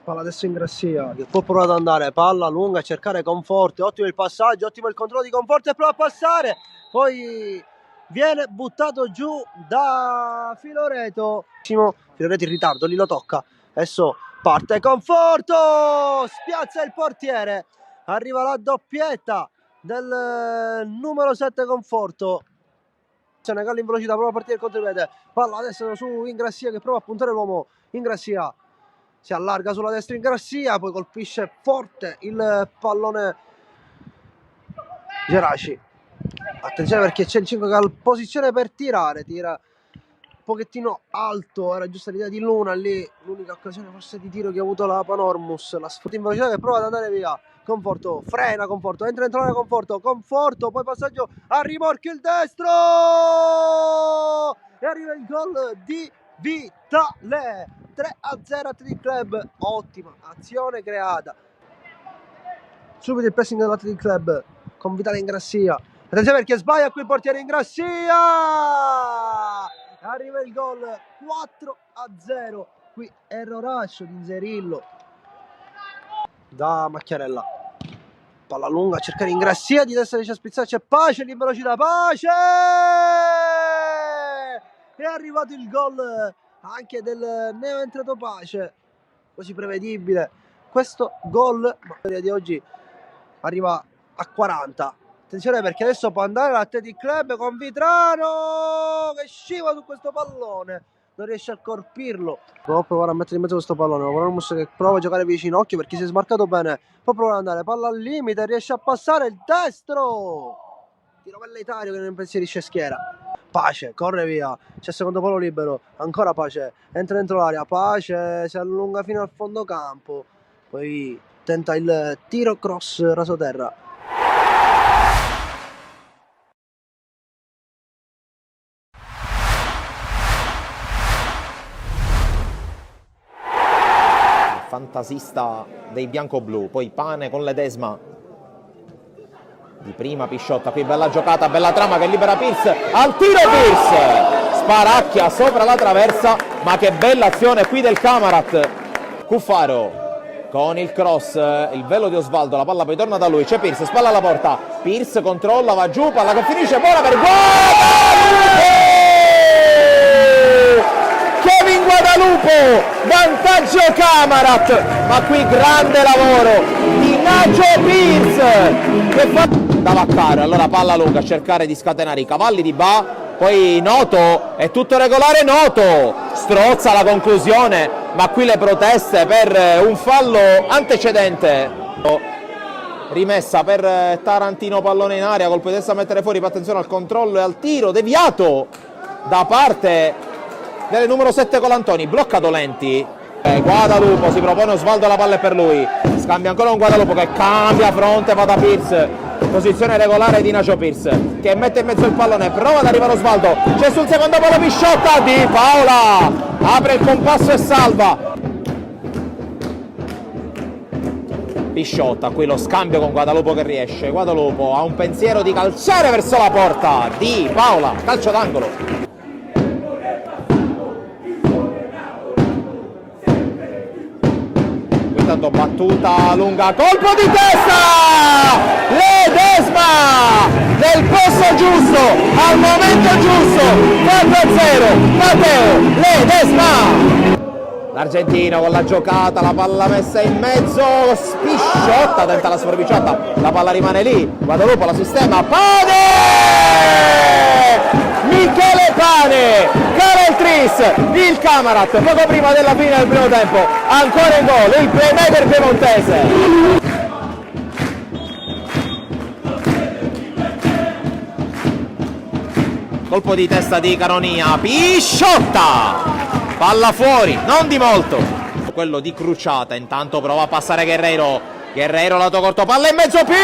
palla adesso in Grassia che può provare ad andare, palla lunga a cercare Conforto, ottimo il passaggio, ottimo il controllo di Conforto e prova a passare, poi viene buttato giù da Filoreto. Filoreto in ritardo, lì lo tocca, adesso parte Conforto, spiazza il portiere, arriva la doppietta del numero 7 Conforto. Gallo in velocità, prova a partire il contropiede, palla adesso su Ingrassia che prova a puntare l'uomo. Ingrassia si allarga sulla destra, Ingrassia poi colpisce forte il pallone Geraci. Attenzione perché c'è il 5 che ha posizione per tirare, tira un pochettino alto, era giusta l'idea di Luna lì, l'unica occasione forse di tiro che ha avuto la Panormus, la sfrutta in velocità che prova ad andare via. Conforto, frena Conforto, entra Conforto, poi passaggio a rimorchio il destro e arriva il gol di Vitale. 3-0 Athletic Club, ottima azione creata. Subito il pressing dell'Athletic Club con Vitale Ingrassia. Attenzione perché sbaglia qui il portiere Ingrassia. Arriva il gol 4-0. Qui erroraccio di Zerillo da Macchiarella. Palla lunga a cercare Ingrassia, di destra riesce a spizzare, c'è Pace in velocità, Pace! È arrivato il gol anche del neoentrato Pace, così prevedibile questo gol, ma di oggi arriva a 40. Attenzione perché adesso può andare l'Athletic Club con Vitrano che scivola su questo pallone, non riesce a colpirlo. Può provare a mettere in mezzo questo pallone, ma Panormus che prova a giocare vicino occhio perché si è smarcato bene, può provare ad andare, palla al limite, riesce a passare il destro, tiro velleitario che non impensierisce schiera. Pace, corre via, c'è il secondo palo libero, ancora Pace, entra dentro l'area, Pace si allunga fino al fondo campo, poi tenta il tiro cross rasoterra. Fantasista dei bianco-blu, poi Pane con Ledesma di prima, Pisciotta, qui bella giocata, bella trama che libera Pierce, al tiro Pierce, sparacchia sopra la traversa, ma che bella azione qui del Camarat. Cuffaro con il cross, il velo di Osvaldo, la palla poi torna da lui, c'è Pierce, spalla alla porta, Pierce controlla, va giù, palla che finisce, buona per gol! Kevin Guadalupo, vantaggio Camarat, ma qui grande lavoro di Nacho Pierce che fa da Vaccaro, allora palla lunga a cercare di scatenare i cavalli di Ba, poi Noto, è tutto regolare, Noto strozza la conclusione, ma qui le proteste per un fallo antecedente. rimessa per Tarantino, pallone in aria, colpo di testa a mettere fuori, attenzione al controllo e al tiro, deviato da parte del numero 7 Colantoni, blocca Dolenti. Guadalupo si propone Osvaldo, la palla è per lui, scambia ancora un Guadalupo che cambia fronte, va da Pierce, posizione regolare di Nacio Pierce che mette in mezzo il pallone, prova ad arrivare Osvaldo, c'è sul secondo palo Pisciotta, Di Paola apre il compasso e salva. Pisciotta, qui lo scambio con Guadalupo che riesce, Guadalupo ha un pensiero di calciare verso la porta, Di Paola, calcio d'angolo. Intanto battuta lunga, colpo di testa, Ledesma nel posto giusto, al momento giusto, 4-0, Matteo Ledesma. L'argentino con la giocata, la palla messa in mezzo, Pisciotta tenta la sforbiciata, la palla rimane lì, Guadalupo la sistema, Pane! Michele Pane, Karel Tris, il Camarat, poco prima della fine del primo tempo, ancora in gol, il playmaker piemontese. Colpo di testa di Caronia, Pisciotta! Palla fuori, non di molto. Quello di Cruciata, intanto prova a passare Guerreiro. Guerreiro lato corto, palla in mezzo, Pierce!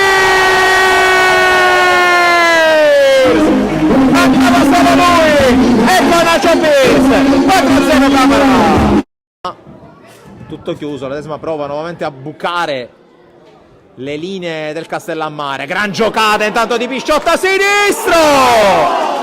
Mancava solo lui! Ecco Nacio Pierce! 4-0 Camera! Tutto chiuso, Ledesma prova nuovamente a bucare le linee del Castellammare. Gran giocata intanto di Pisciotta, sinistro!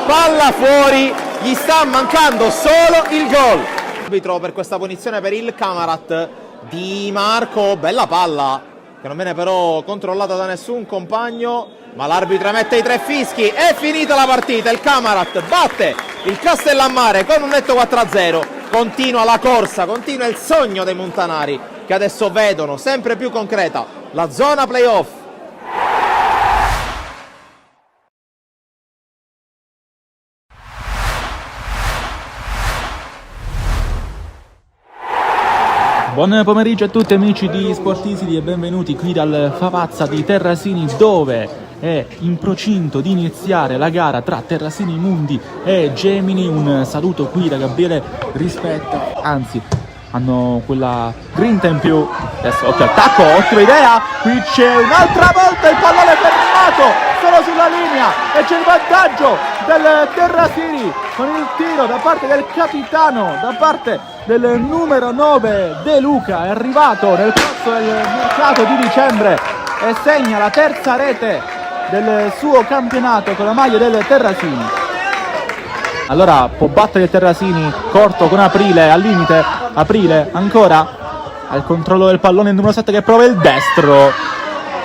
Palla fuori, gli sta mancando solo il gol. Arbitro per questa punizione per il Camarat, Di Marco, bella palla che non viene però controllata da nessun compagno, ma l'arbitro mette i 3 fischi, è finita la partita, il Camarat batte il Castellammare con un netto 4-0, continua la corsa, continua il sogno dei montanari che adesso vedono sempre più concreta la zona playoff. Buon pomeriggio a tutti amici di Sportisidi e benvenuti qui dal Favazza di Terrasini, dove è in procinto di iniziare la gara tra Terrasini Mundi e Gemini. Un saluto qui da Gabriele Rispetto, anzi hanno quella grinta in più. Adesso occhio attacco, ottima idea, qui c'è un'altra volta il pallone fermato solo sulla linea e c'è il vantaggio del Terrasini con il tiro da parte del capitano, da parte del numero 9 De Luca, è arrivato nel corso del mercato di dicembre e segna la terza rete del suo campionato con la maglia del Terrasini. Allora può battere il Terrasini, corto con Aprile al limite, Aprile ancora al controllo del pallone, il numero 7 che prova il destro,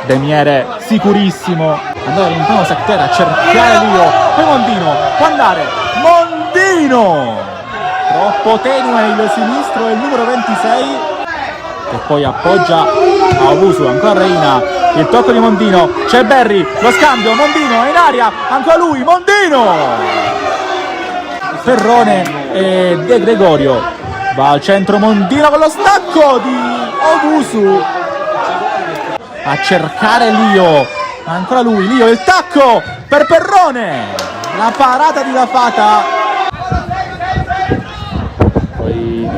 De Miere sicurissimo, andava lontano Secter a cercare Lio, poi Mondino può andare, Mondino! Troppo tenue il sinistro e il numero 26 che poi appoggia a Owusu, ancora Reina, il tocco di Mondino, c'è Berry, lo scambio, Mondino è in aria, ancora lui, Mondino! Ferrone e De Gregorio, va al centro Mondino con lo stacco di Owusu a cercare Lio, ancora lui, Lio, il tacco per Perrone, la parata di Lafata.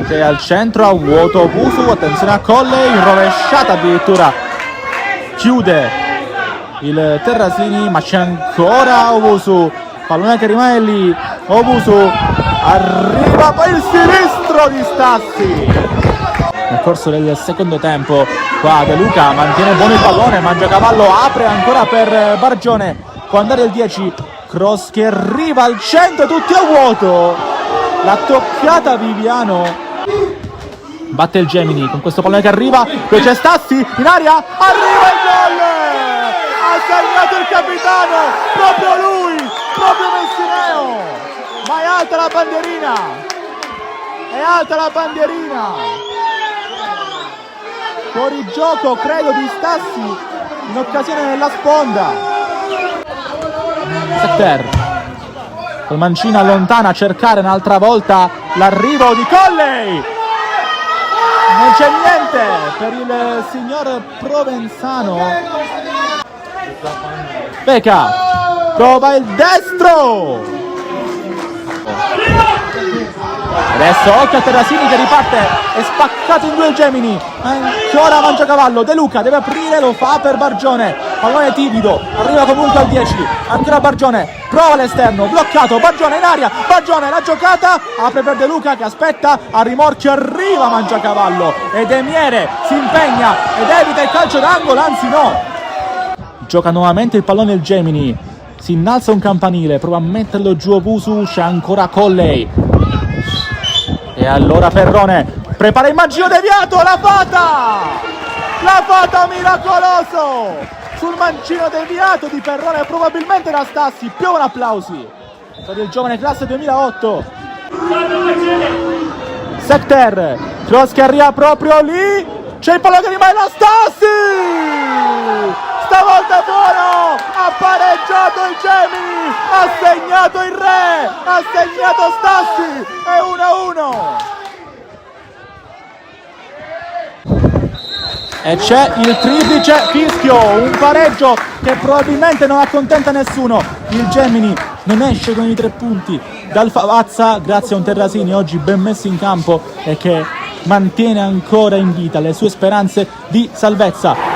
Che al centro a vuoto Owusu, attenzione a Colle, in rovesciata addirittura chiude il Terrasini, ma c'è ancora Owusu, pallone che rimane lì, Owusu arriva poi il sinistro di Stassi. Nel corso del secondo tempo qua De Luca mantiene buono il pallone, Mangiacavallo apre ancora per Bargione, può andare il 10, cross che arriva al centro, tutti a vuoto, la tocchiata Viviano, batte il Gemini con questo pallone che arriva, qui c'è Stassi in aria, arriva il gol, ha segnato il capitano, proprio lui, proprio Messineo, ma è alta la bandierina, è alta la bandierina, fuori gioco credo di Stassi in occasione della sponda. Secter col mancino allontana a cercare un'altra volta l'arrivo di Colley, non c'è niente per il signor Provenzano Beca, prova il destro. Adesso occhio a Terrasini che riparte, è spaccato in due il Gemini, ancora Mangiacavallo, De Luca deve aprire, lo fa per Bargione, pallone timido, arriva comunque al 10, ancora Bargione, prova l'esterno, bloccato, Bargione in aria, Bargione la giocata, apre per De Luca che aspetta, a rimorchio arriva Mangiacavallo e De Miere si impegna ed evita il calcio d'angolo, anzi no. Gioca nuovamente il pallone il Gemini, si innalza un campanile, prova a metterlo giù Obusu, c'è ancora Colley. E allora Perrone prepara il mancino deviato, la fata miracoloso sul mancino deviato di Perrone, probabilmente da Stassi, piovono applausi per il giovane classe 2008. Secter, cross che arriva proprio lì, c'è il pallone che rimane da Stassi, stavolta è buono, ha pareggiato il Gemini, ha segnato il re, ha segnato Stassi, è 1-1. E c'è il triplice fischio, un pareggio che probabilmente non accontenta nessuno. Il Gemini non esce con i 3 punti dal Favazza grazie a un Terrasini oggi ben messo in campo e che mantiene ancora in vita le sue speranze di salvezza.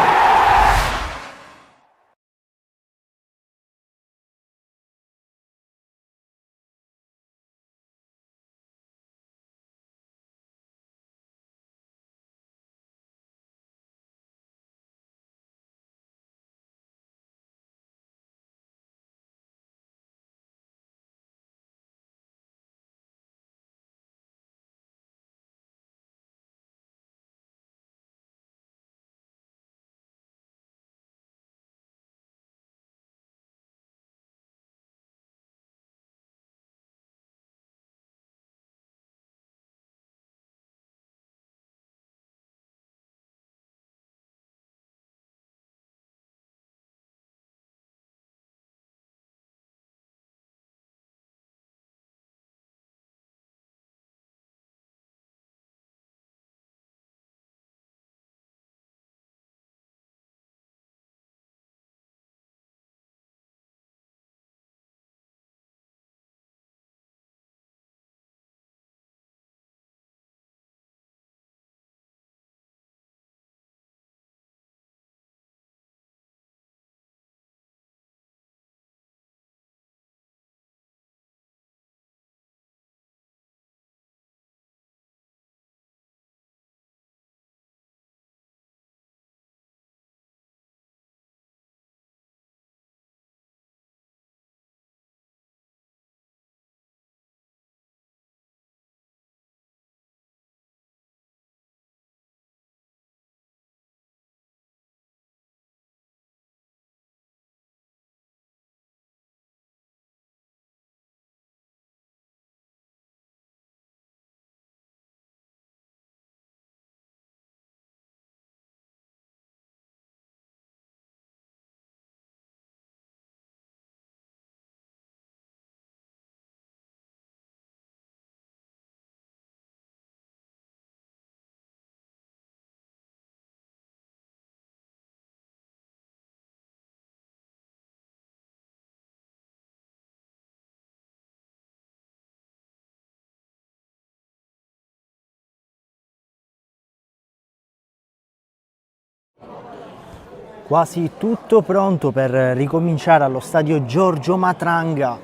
Quasi tutto pronto per ricominciare allo stadio Giorgio Matranga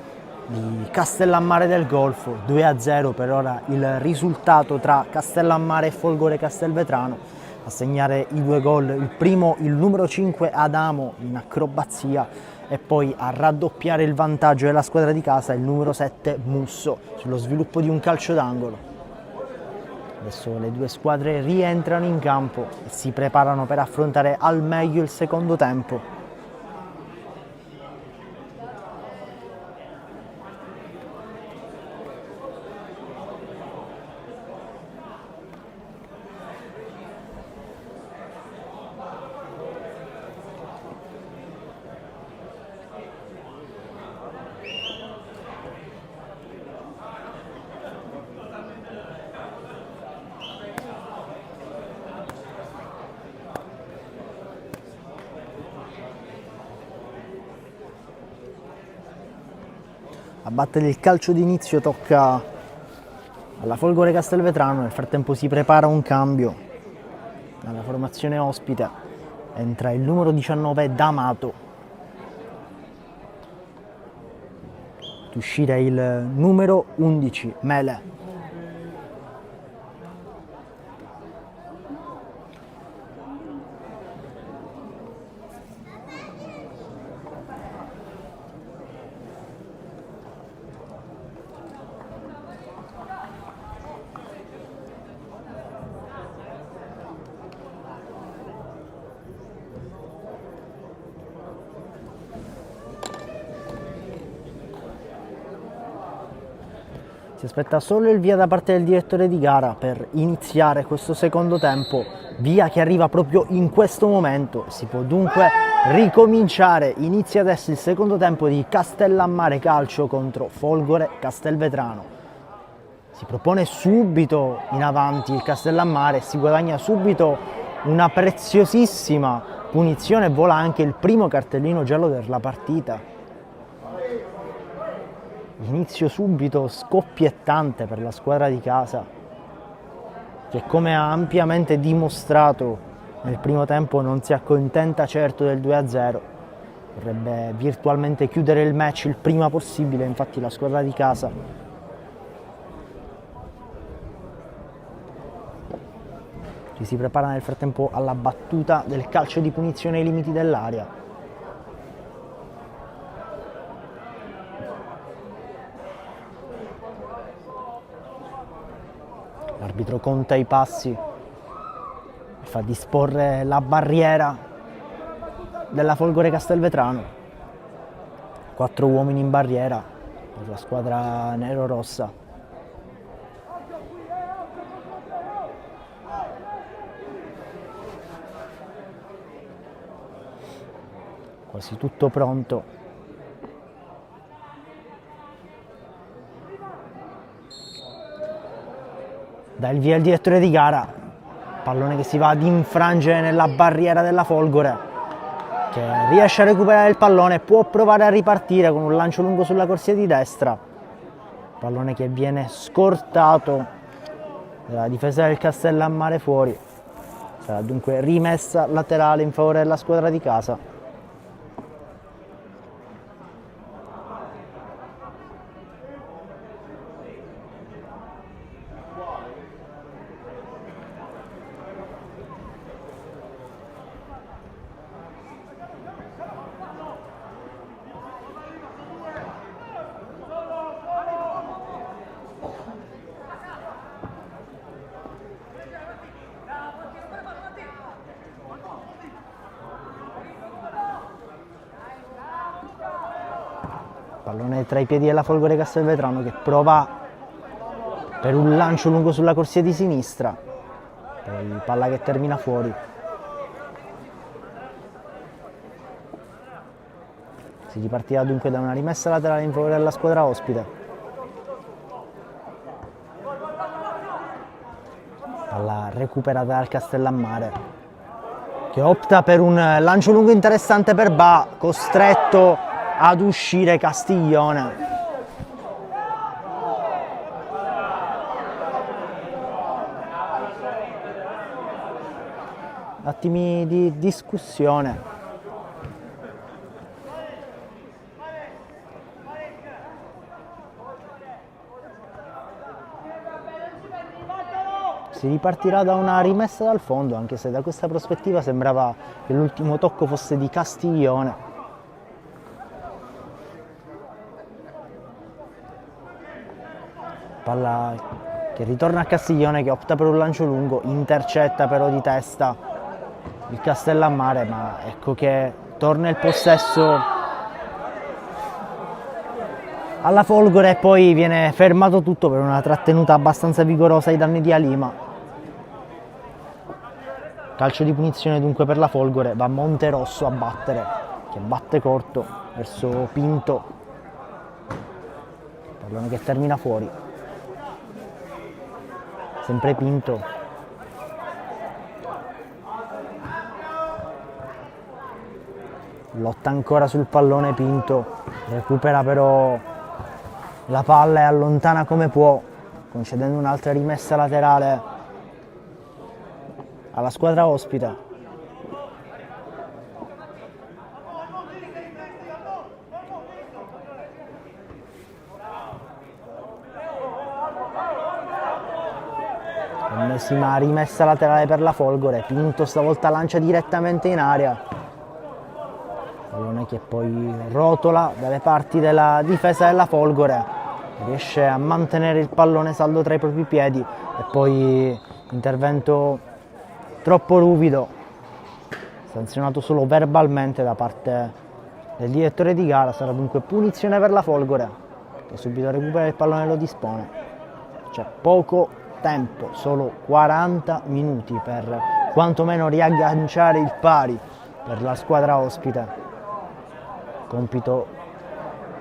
di Castellammare del Golfo. 2-0 per ora il risultato tra Castellammare e Folgore Castelvetrano. A segnare i 2 gol, il primo il numero 5 Adamo in acrobazia e poi a raddoppiare il vantaggio della squadra di casa il numero 7 Musso sullo sviluppo di un calcio d'angolo. Adesso le 2 squadre rientrano in campo e si preparano per affrontare al meglio il secondo tempo. a battere il calcio d'inizio tocca alla Folgore Castelvetrano. Nel frattempo si prepara un cambio alla formazione ospite, entra il numero 19 D'Amato, ad uscire il numero 11 Mele. Si aspetta solo il via da parte del direttore di gara per iniziare questo secondo tempo, via che arriva proprio in questo momento. Si può dunque ricominciare. Inizia adesso il secondo tempo di Castellammare Calcio contro Folgore Castelvetrano. Si propone subito in avanti il Castellammare, si guadagna subito una preziosissima punizione, vola anche il primo cartellino giallo della partita. Inizio subito scoppiettante per la squadra di casa, che come ha ampiamente dimostrato nel primo tempo non si accontenta certo del 2-0, vorrebbe virtualmente chiudere il match il prima possibile. Infatti la squadra di casa ci si prepara nel frattempo alla battuta del calcio di punizione ai limiti dell'area. L'arbitro conta i passi e fa disporre la barriera della Folgore Castelvetrano. 4 uomini in barriera per la squadra nero-rossa. Quasi tutto pronto. Dà il via il direttore di gara, pallone che si va ad infrangere nella barriera della Folgore, che riesce a recuperare il pallone, può provare a ripartire con un lancio lungo sulla corsia di destra, pallone che viene scortato dalla difesa del Castellammare fuori. Sarà dunque rimessa laterale in favore della squadra di casa. Pallone tra i piedi della Folgore Castelvetrano che prova per un lancio lungo sulla corsia di sinistra, poi palla che termina fuori. Si ripartirà dunque da una rimessa laterale in favore della squadra ospite. Palla recuperata dal Castellammare, che opta per un lancio lungo interessante per Ba, costretto ad uscire Castiglione. Attimi di discussione. Si ripartirà da una rimessa dal fondo, anche se da questa prospettiva sembrava che l'ultimo tocco fosse di Castiglione. Palla che ritorna a Castiglione, che opta per un lancio lungo, intercetta però di testa il Castellammare, ma ecco che torna il possesso alla Folgore e poi viene fermato tutto per una trattenuta abbastanza vigorosa ai danni di Alima. Calcio di punizione dunque per la Folgore, va Monterosso a battere, che batte corto verso Pinto, pallone che termina fuori. Sempre Pinto, lotta ancora sul pallone Pinto, recupera però la palla e allontana come può, concedendo un'altra rimessa laterale alla squadra ospite. Ennesima rimessa laterale per la Folgore, Pinto stavolta lancia direttamente in aria. Pallone che poi rotola dalle parti della difesa della Folgore, riesce a mantenere il pallone saldo tra i propri piedi e poi intervento troppo ruvido, sanzionato solo verbalmente da parte del direttore di gara. Sarà dunque punizione per la Folgore, che subito recupera il pallone e lo dispone. C'è poco tempo, solo 40 minuti per quantomeno riagganciare il pari per la squadra ospite. Compito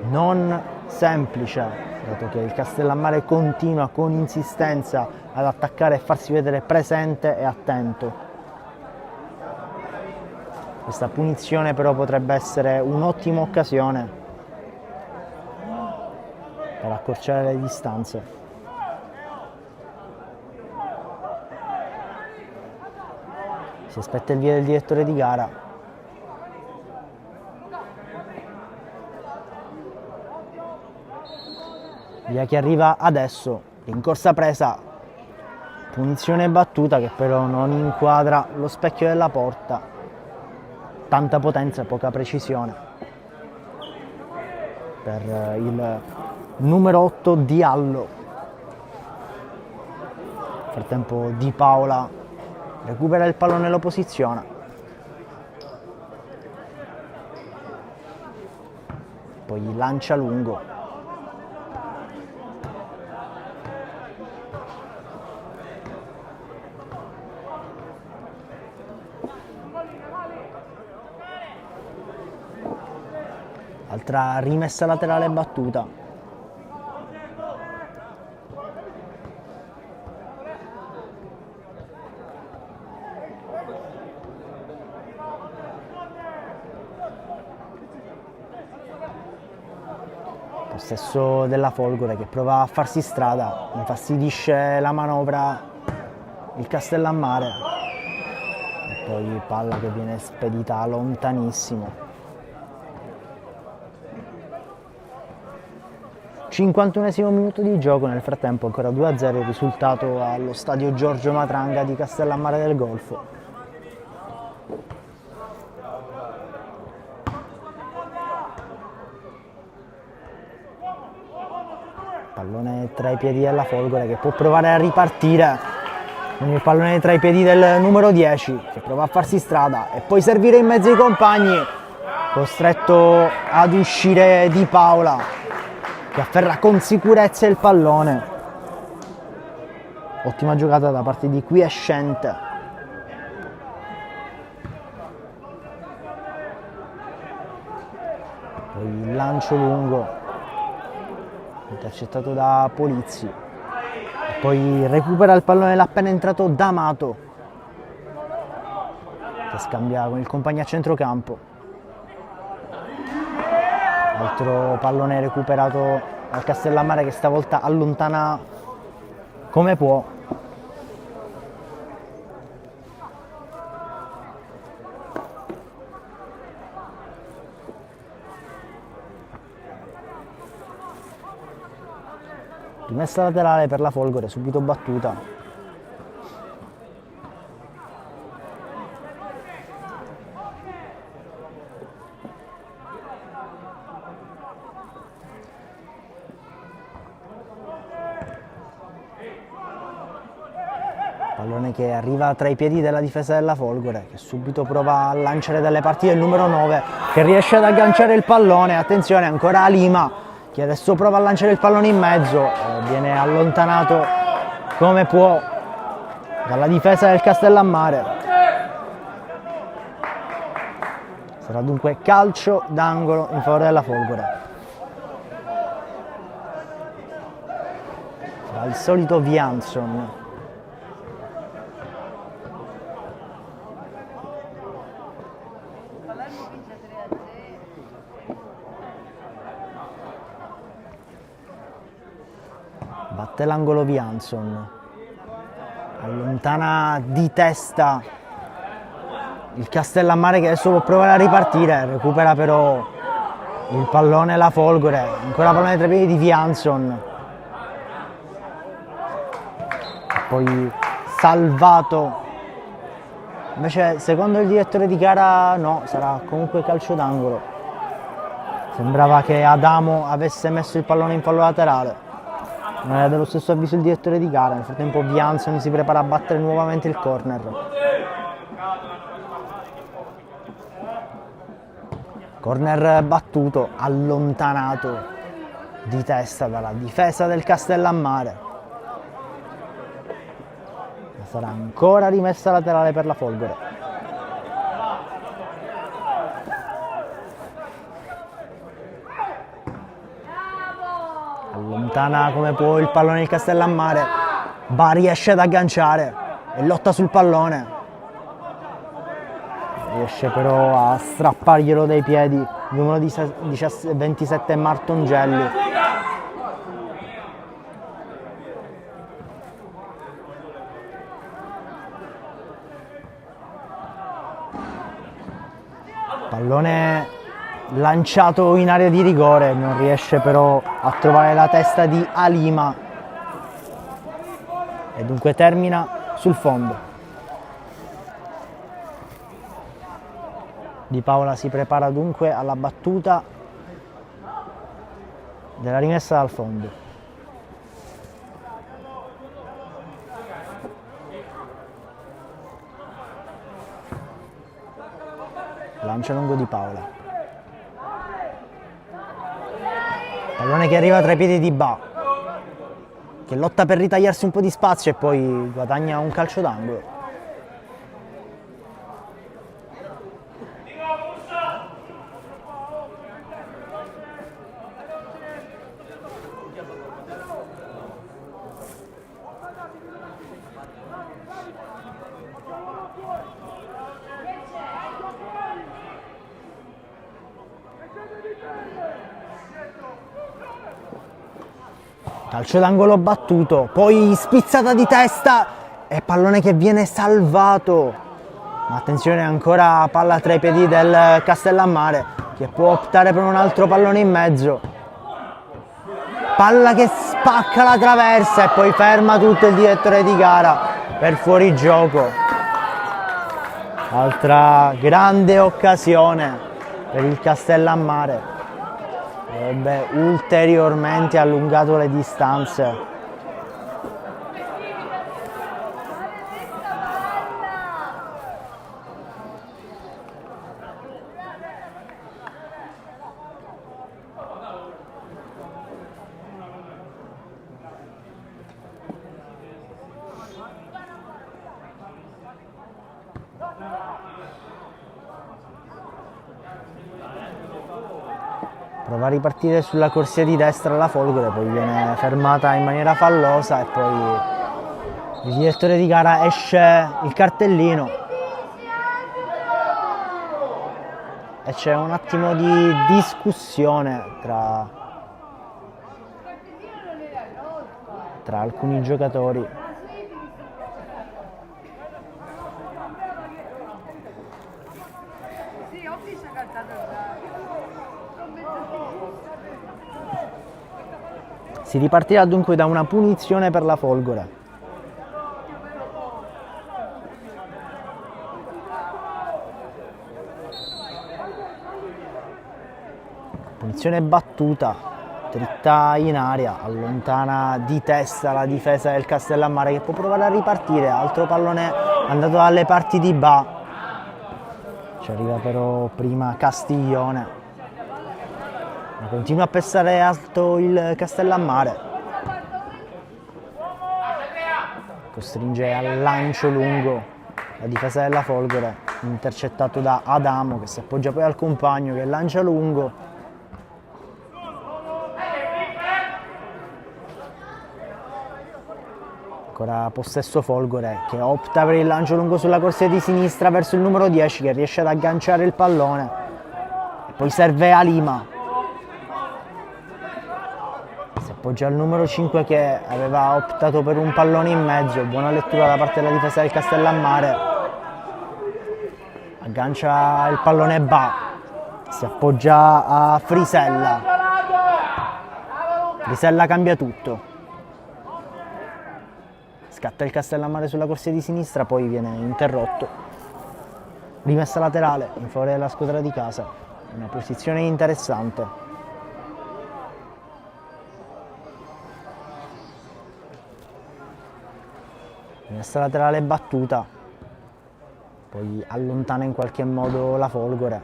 non semplice, dato che il Castellammare continua con insistenza ad attaccare e farsi vedere presente e attento. Questa punizione però potrebbe essere un'ottima occasione per accorciare le distanze. Si aspetta il via del direttore di gara. Via che arriva adesso, rincorsa presa, punizione battuta che però non inquadra lo specchio della porta. Tanta potenza e poca precisione per il numero 8 Diallo. Nel frattempo Di Paola recupera il pallone e lo posiziona. Poi lancia lungo. Altra rimessa laterale battuta. Possesso della Folgore che prova a farsi strada, infastidisce la manovra il Castellammare e poi palla che viene spedita lontanissimo. 51esimo minuto di gioco, nel frattempo ancora 2-0 il risultato allo stadio Giorgio Matranga di Castellammare del Golfo. Pallone tra i piedi della Folgore che può provare a ripartire con il pallone tra i piedi del numero 10 che prova a farsi strada e poi servire in mezzo ai compagni, costretto ad uscire Di Paola che afferra con sicurezza il pallone. Ottima giocata da parte di Quiescente. Poi il lancio lungo intercettato da Polizzi e poi recupera il pallone l'appena entrato D'Amato che scambia con il compagno a centrocampo. Altro pallone recuperato dal Castellammare che stavolta allontana come può. Rimessa laterale per la Folgore, subito battuta. Pallone che arriva tra i piedi della difesa della Folgore, che subito prova a lanciare dalle parti del numero 9, che riesce ad agganciare il pallone. Attenzione, ancora Lima, che adesso prova a lanciare il pallone in mezzo, viene allontanato come può dalla difesa del Castellammare. Sarà dunque calcio d'angolo in favore della Folgore. Sarà il solito Vianson. batte l'angolo Vianson, allontana di testa il Castellammare, che adesso può provare a ripartire, recupera però il pallone la Folgore, ancora pallone tra i piedi di Vianson, poi salvato. Invece secondo il direttore di gara no, sarà comunque calcio d'angolo. Sembrava che Adamo avesse messo il pallone in fallo laterale. Non era dello stesso avviso il direttore di gara. Nel frattempo Vianson si prepara a battere nuovamente il corner. Corner battuto, allontanato di testa dalla difesa del Castellammare. Sarà ancora rimessa laterale per la Folgore. Allontana come può il pallone il Castellammare. Ba riesce ad agganciare e lotta sul pallone. Riesce però a strapparglielo dai piedi il numero 27 Martongelli. Pallone lanciato in area di rigore, non riesce però a trovare la testa di Alima e dunque termina sul fondo. Di Paola si prepara dunque alla battuta della rimessa dal fondo. Lancia lungo di Paola. Pallone che arriva tra i piedi di Ba, che lotta per ritagliarsi un po' di spazio e poi guadagna un calcio d'angolo. Calcio d'angolo battuto, poi spizzata di testa e pallone che viene salvato. Ma attenzione, ancora palla tra i piedi del Castellammare, che può optare per un altro pallone in mezzo. Palla che spacca la traversa e poi ferma tutto il direttore di gara per fuorigioco. Altra grande occasione per il Castellammare. Avrebbe ulteriormente allungato le distanze. Prova a ripartire sulla corsia di destra la Folgore, poi viene fermata in maniera fallosa e poi il direttore di gara esce il cartellino e c'è un attimo di discussione tra alcuni giocatori. Si ripartirà dunque da una punizione per la Folgore. Punizione battuta, dritta in aria, allontana di testa la difesa del Castellammare, che può provare a ripartire. Altro pallone andato dalle parti di Ba. Ci arriva però prima Castiglione. Continua a pestare alto il Castellammare. Costringe al lancio lungo la difesa della Folgore, intercettato da Adamo, che si appoggia poi al compagno che lancia lungo. Ancora possesso Folgore, che opta per il lancio lungo sulla corsia di sinistra verso il numero 10, che riesce ad agganciare il pallone. E poi serve Alima. appoggia il numero 5 che aveva optato per un pallone in mezzo, buona lettura da parte della difesa del Castellammare, aggancia il pallone Ba, si appoggia a Frisella, Frisella cambia tutto, scatta il Castellammare sulla corsia di sinistra, poi viene interrotto, rimessa laterale in favore della squadra di casa, una posizione interessante. Rimessa laterale battuta, poi allontana in qualche modo la Folgore.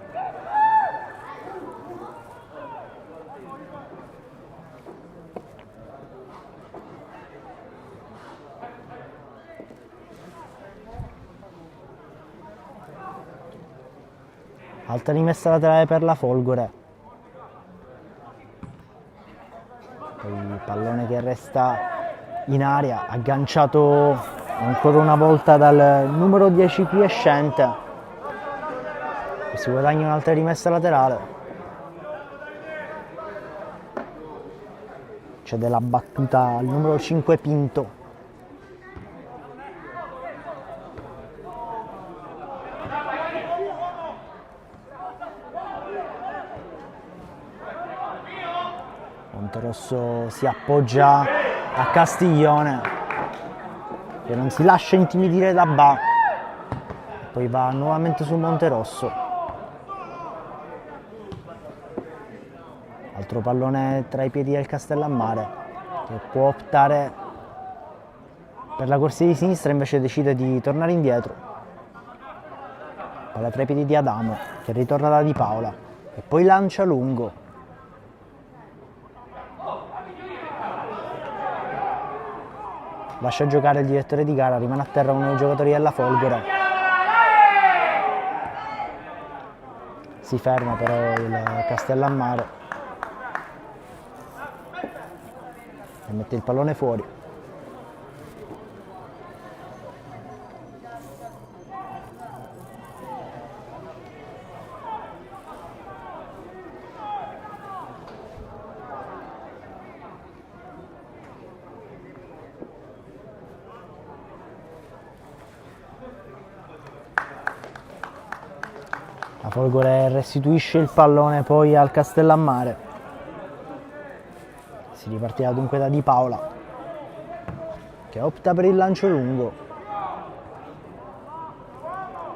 Alta rimessa laterale per la Folgore. Poi il pallone che resta in aria, agganciato ancora una volta dal numero 10 quiescente, si guadagna un'altra rimessa laterale, c'è della battuta al numero 5 Pinto, Monterosso si appoggia a Castiglione che non si lascia intimidire da Ba, poi va nuovamente su Monterosso, altro pallone tra i piedi del Castellammare che può optare per la corsia di sinistra, invece decide di tornare indietro, palla tra i piedi di Adamo che ritorna da Di Paola e poi lancia lungo. Lascia giocare il direttore di gara, rimane a terra uno dei giocatori della Folgore. Si ferma però il Castellammare e mette il pallone fuori. La Folgore restituisce il pallone poi al Castellammare. Si ripartirà dunque da Di Paola che opta per il lancio lungo.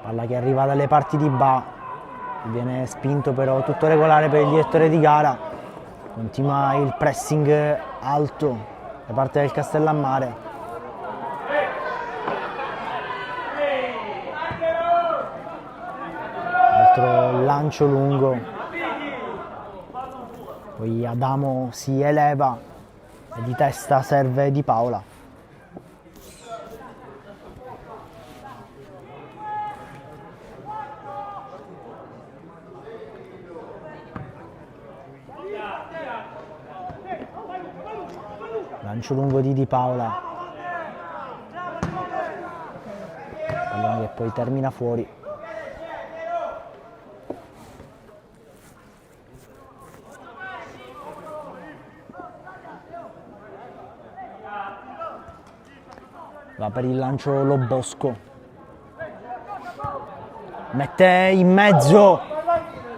Palla che arriva dalle parti di Ba, viene spinto però tutto regolare per il direttore di gara. Continua il pressing alto da parte del Castellammare. Lancio lungo, poi Adamo si eleva e di testa serve Di Paola. Lancio lungo di Di Paola, pallone che poi termina fuori. Va per il lancio Lo Bosco, mette in mezzo,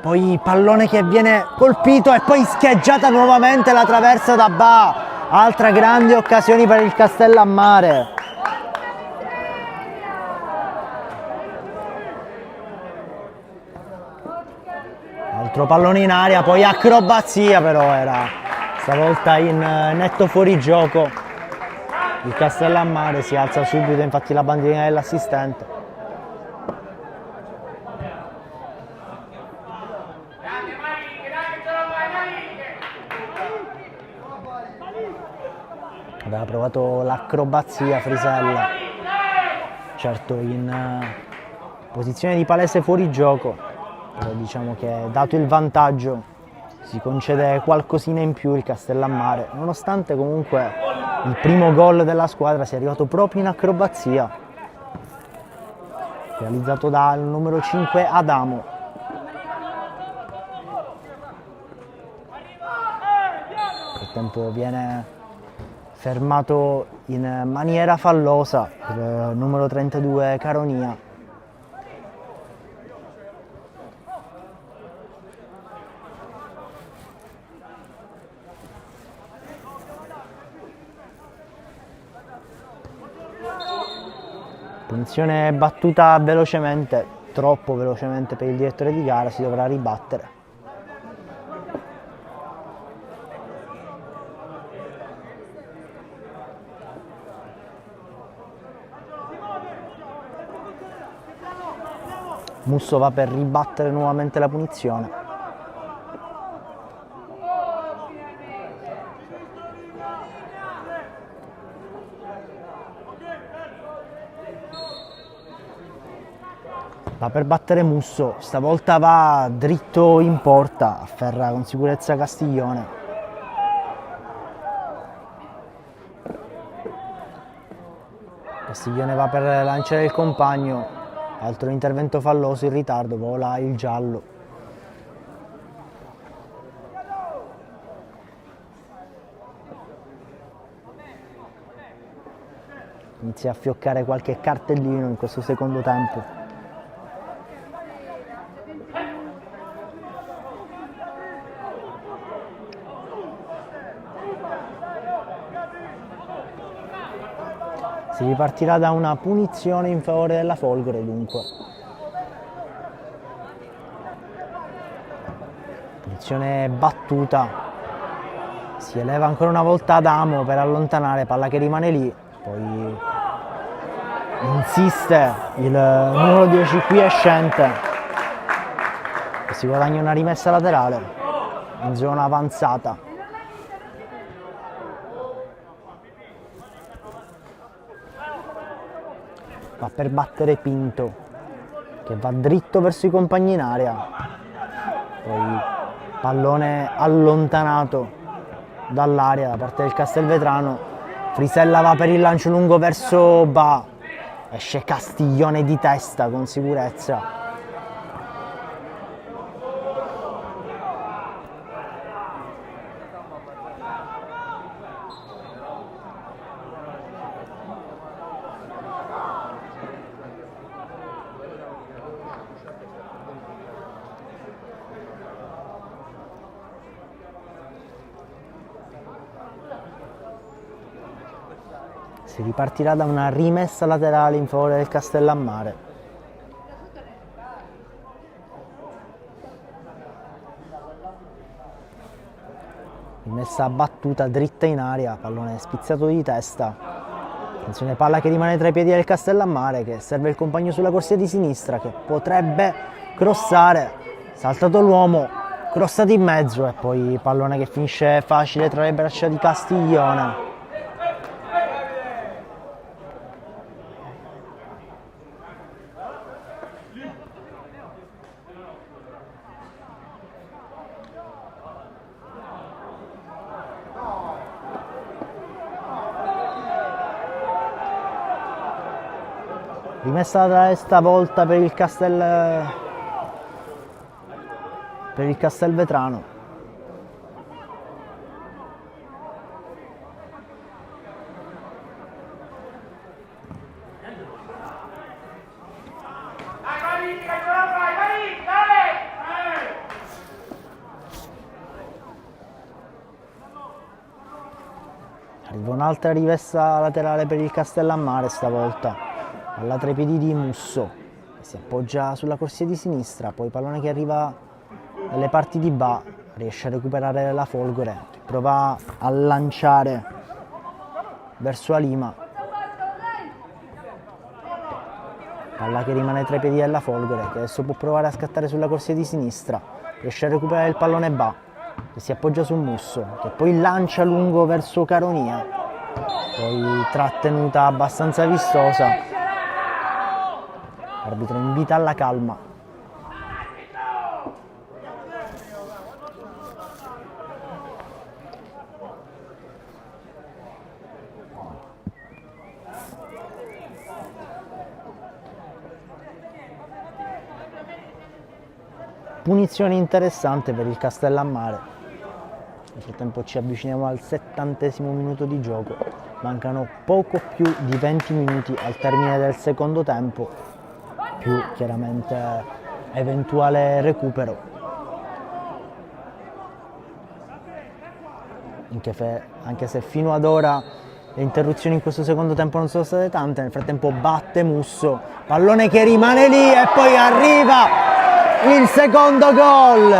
poi pallone che viene colpito e poi scheggiata nuovamente la traversa da Ba, altra grande occasione per il Castellammare. Altro pallone in aria, poi acrobazia, però era stavolta in netto fuorigioco. Il Castellammare si alza subito, infatti la bandierina dell'assistente. Aveva provato l'acrobazia Frisella, certo in posizione di palese fuorigioco, però diciamo che dato il vantaggio si concede qualcosina in più il Castellammare, nonostante comunque il primo gol della squadra sia arrivato proprio in acrobazia, realizzato dal numero 5 Adamo. E frattempo viene fermato in maniera fallosa il numero 32 Caronia. Punizione battuta velocemente, troppo velocemente per il direttore di gara, si dovrà ribattere. Musso va per ribattere nuovamente la punizione. Va per battere Musso, stavolta va dritto in porta, afferra con sicurezza Castiglione. Castiglione va per lanciare il compagno, altro intervento falloso in ritardo, vola il giallo. Inizia a fioccare qualche cartellino in questo secondo tempo. Si ripartirà da una punizione in favore della Folgore dunque. Punizione battuta. Si eleva ancora una volta Adamo per allontanare, palla che rimane lì. Poi insiste il numero 10 quiescente. E si guadagna una rimessa laterale in zona avanzata. Va per battere Pinto, che va dritto verso i compagni in area. Poi pallone allontanato dall'area da parte del Castelvetrano. Frisella va per il lancio lungo verso Ba. Esce Castiglione di testa con sicurezza. Si ripartirà da una rimessa laterale in favore del Castellammare. Rimessa battuta dritta in aria, pallone spizzato di testa. Attenzione, palla che rimane tra i piedi del Castellammare, che serve il compagno sulla corsia di sinistra, che potrebbe crossare. Saltato l'uomo, crossato in mezzo e poi pallone che finisce facile tra le braccia di Castiglione. Rimessa da stavolta per il Castelvetrano. Arriva un'altra rimessa laterale per il Castellammare stavolta. Alla tra i piedi di Musso, che si appoggia sulla corsia di sinistra, poi pallone che arriva dalle parti di Ba, riesce a recuperare la Folgore, che prova a lanciare verso Alima. Palla che rimane tra i piedi della Folgore, che adesso può provare a scattare sulla corsia di sinistra, riesce a recuperare il pallone Ba, che si appoggia su Musso, che poi lancia lungo verso Caronia, poi trattenuta abbastanza vistosa. L'arbitro invita alla calma. Punizione interessante per il Castellammare. frattempo ci avviciniamo al 70° minuto di gioco, mancano poco più di 20 minuti al termine del secondo tempo, più chiaramente eventuale recupero. Anche se fino ad ora le interruzioni in questo secondo tempo non sono state tante, nel frattempo batte Musso, pallone che rimane lì e poi arriva il secondo gol.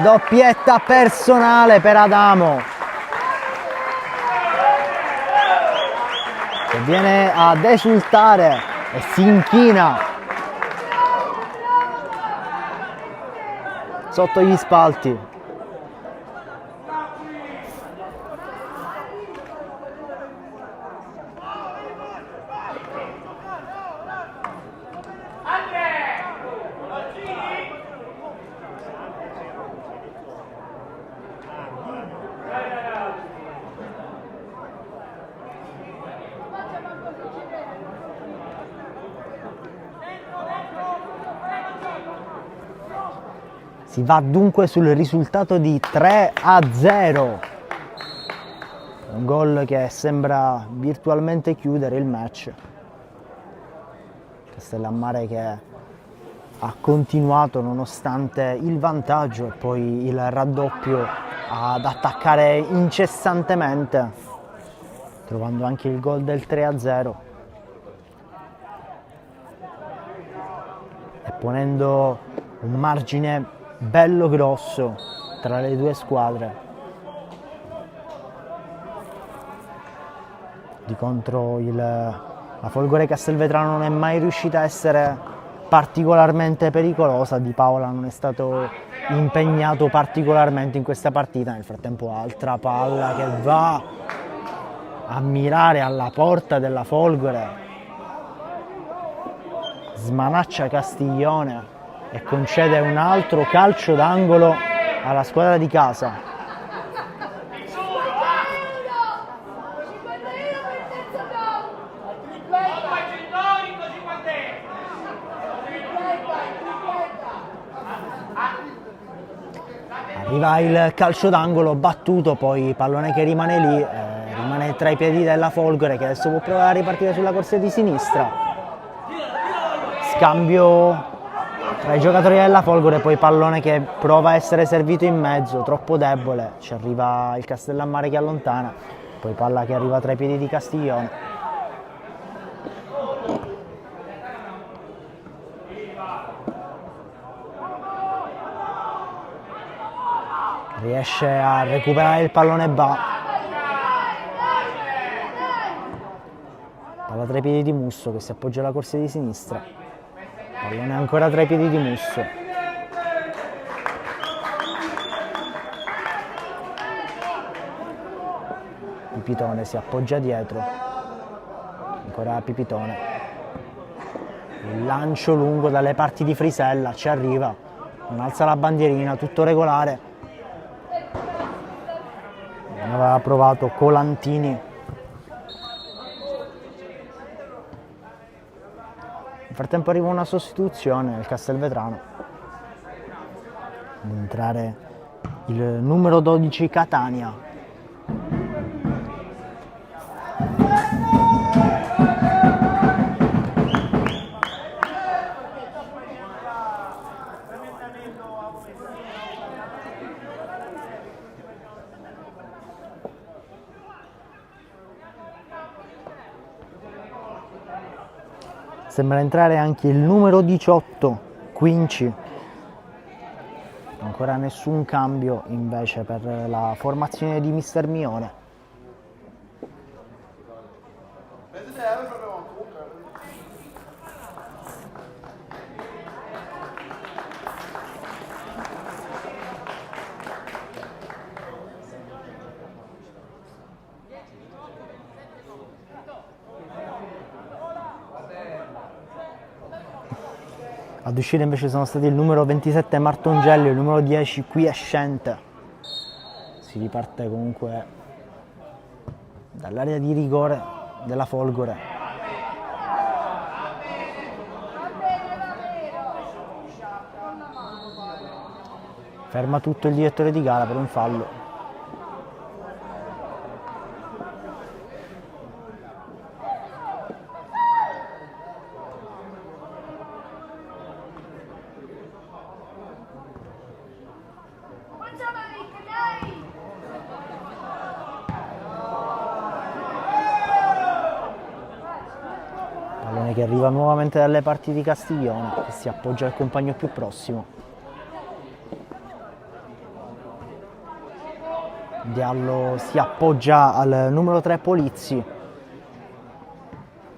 Doppietta personale per Adamo, che viene ad esultare e si inchina sotto gli spalti. Si va dunque sul risultato di 3-0, un gol che sembra virtualmente chiudere il match. Castellammare che ha continuato nonostante il vantaggio e poi il raddoppio ad attaccare incessantemente, trovando anche il gol del 3-0 e ponendo un margine bello grosso tra le due squadre. Di contro la Folgore Castelvetrano non è mai riuscita a essere particolarmente pericolosa. Di Paola non è stato impegnato particolarmente in questa partita. Nel frattempo altra palla che va a mirare alla porta della Folgore, smanaccia Castiglione e concede un altro calcio d'angolo alla squadra di casa. Arriva il calcio d'angolo battuto, poi pallone che rimane lì, rimane tra i piedi della Folgore, che adesso può provare a ripartire sulla corsia di sinistra. Scambio tra i giocatori della Folgore, poi pallone che prova a essere servito in mezzo, troppo debole, ci arriva il Castellammare che allontana, poi palla che arriva tra i piedi di Castiglione. Riesce a recuperare il pallone Ba. Palla tra i piedi di Musso che si appoggia alla corsia di sinistra. Pallone ancora tra i piedi di Musso. Pipitone si appoggia dietro. Ancora Pipitone. Il lancio lungo dalle parti di Frisella, ci arriva. Non alza la bandierina, tutto regolare. Non aveva provato Colantini. Nel frattempo arriva una sostituzione nel Castelvetrano. Ad entrare il numero 12 Catania. Sembra entrare anche il numero 18, Quinci. Ancora nessun cambio invece per la formazione di Mister Mione. Ad uscire invece sono stati il numero 27 Martongelli e il numero 10 Quiescente. Si riparte comunque dall'area di rigore della Folgore. Ferma tutto il direttore di gara per un fallo. Pallone che arriva nuovamente dalle parti di Castiglione, che si appoggia al compagno più prossimo. Diallo si appoggia al numero 3 Polizzi.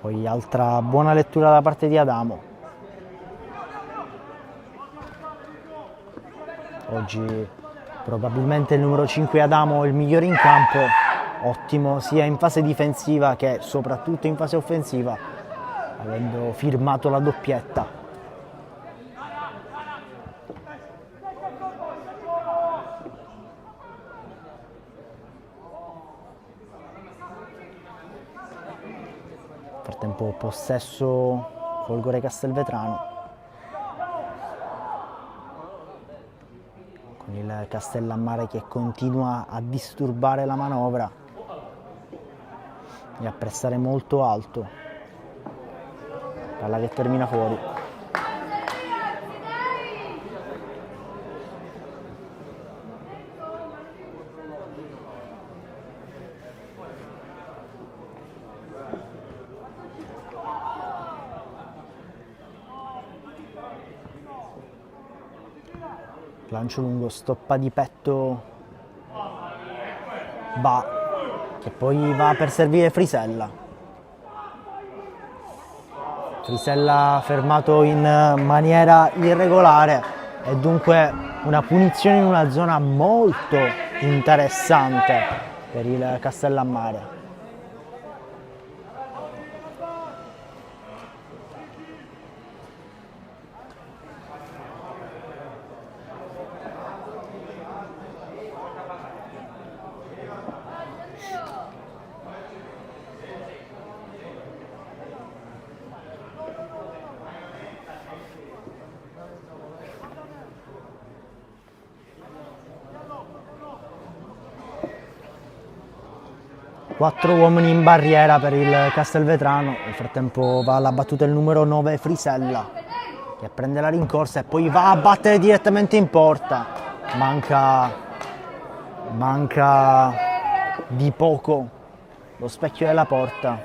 Poi altra buona lettura da parte di Adamo. Oggi probabilmente il numero 5 Adamo è il migliore in campo, ottimo sia in fase difensiva che soprattutto in fase offensiva, avendo firmato la doppietta. Nel frattempo possesso Folgore Castelvetrano, con il Castellammare che continua a disturbare la manovra e a pressare molto alto. Palla che termina fuori. Lancio lungo, stoppa di petto Ba, che poi va per servire Frisella. Frisella fermato in maniera irregolare e dunque una punizione in una zona molto interessante per il Castellammare. Quattro uomini in barriera per il Castelvetrano. Nel frattempo va alla battuta il numero 9 Frisella, che prende la rincorsa e poi va a battere direttamente in porta. Manca di poco lo specchio della porta.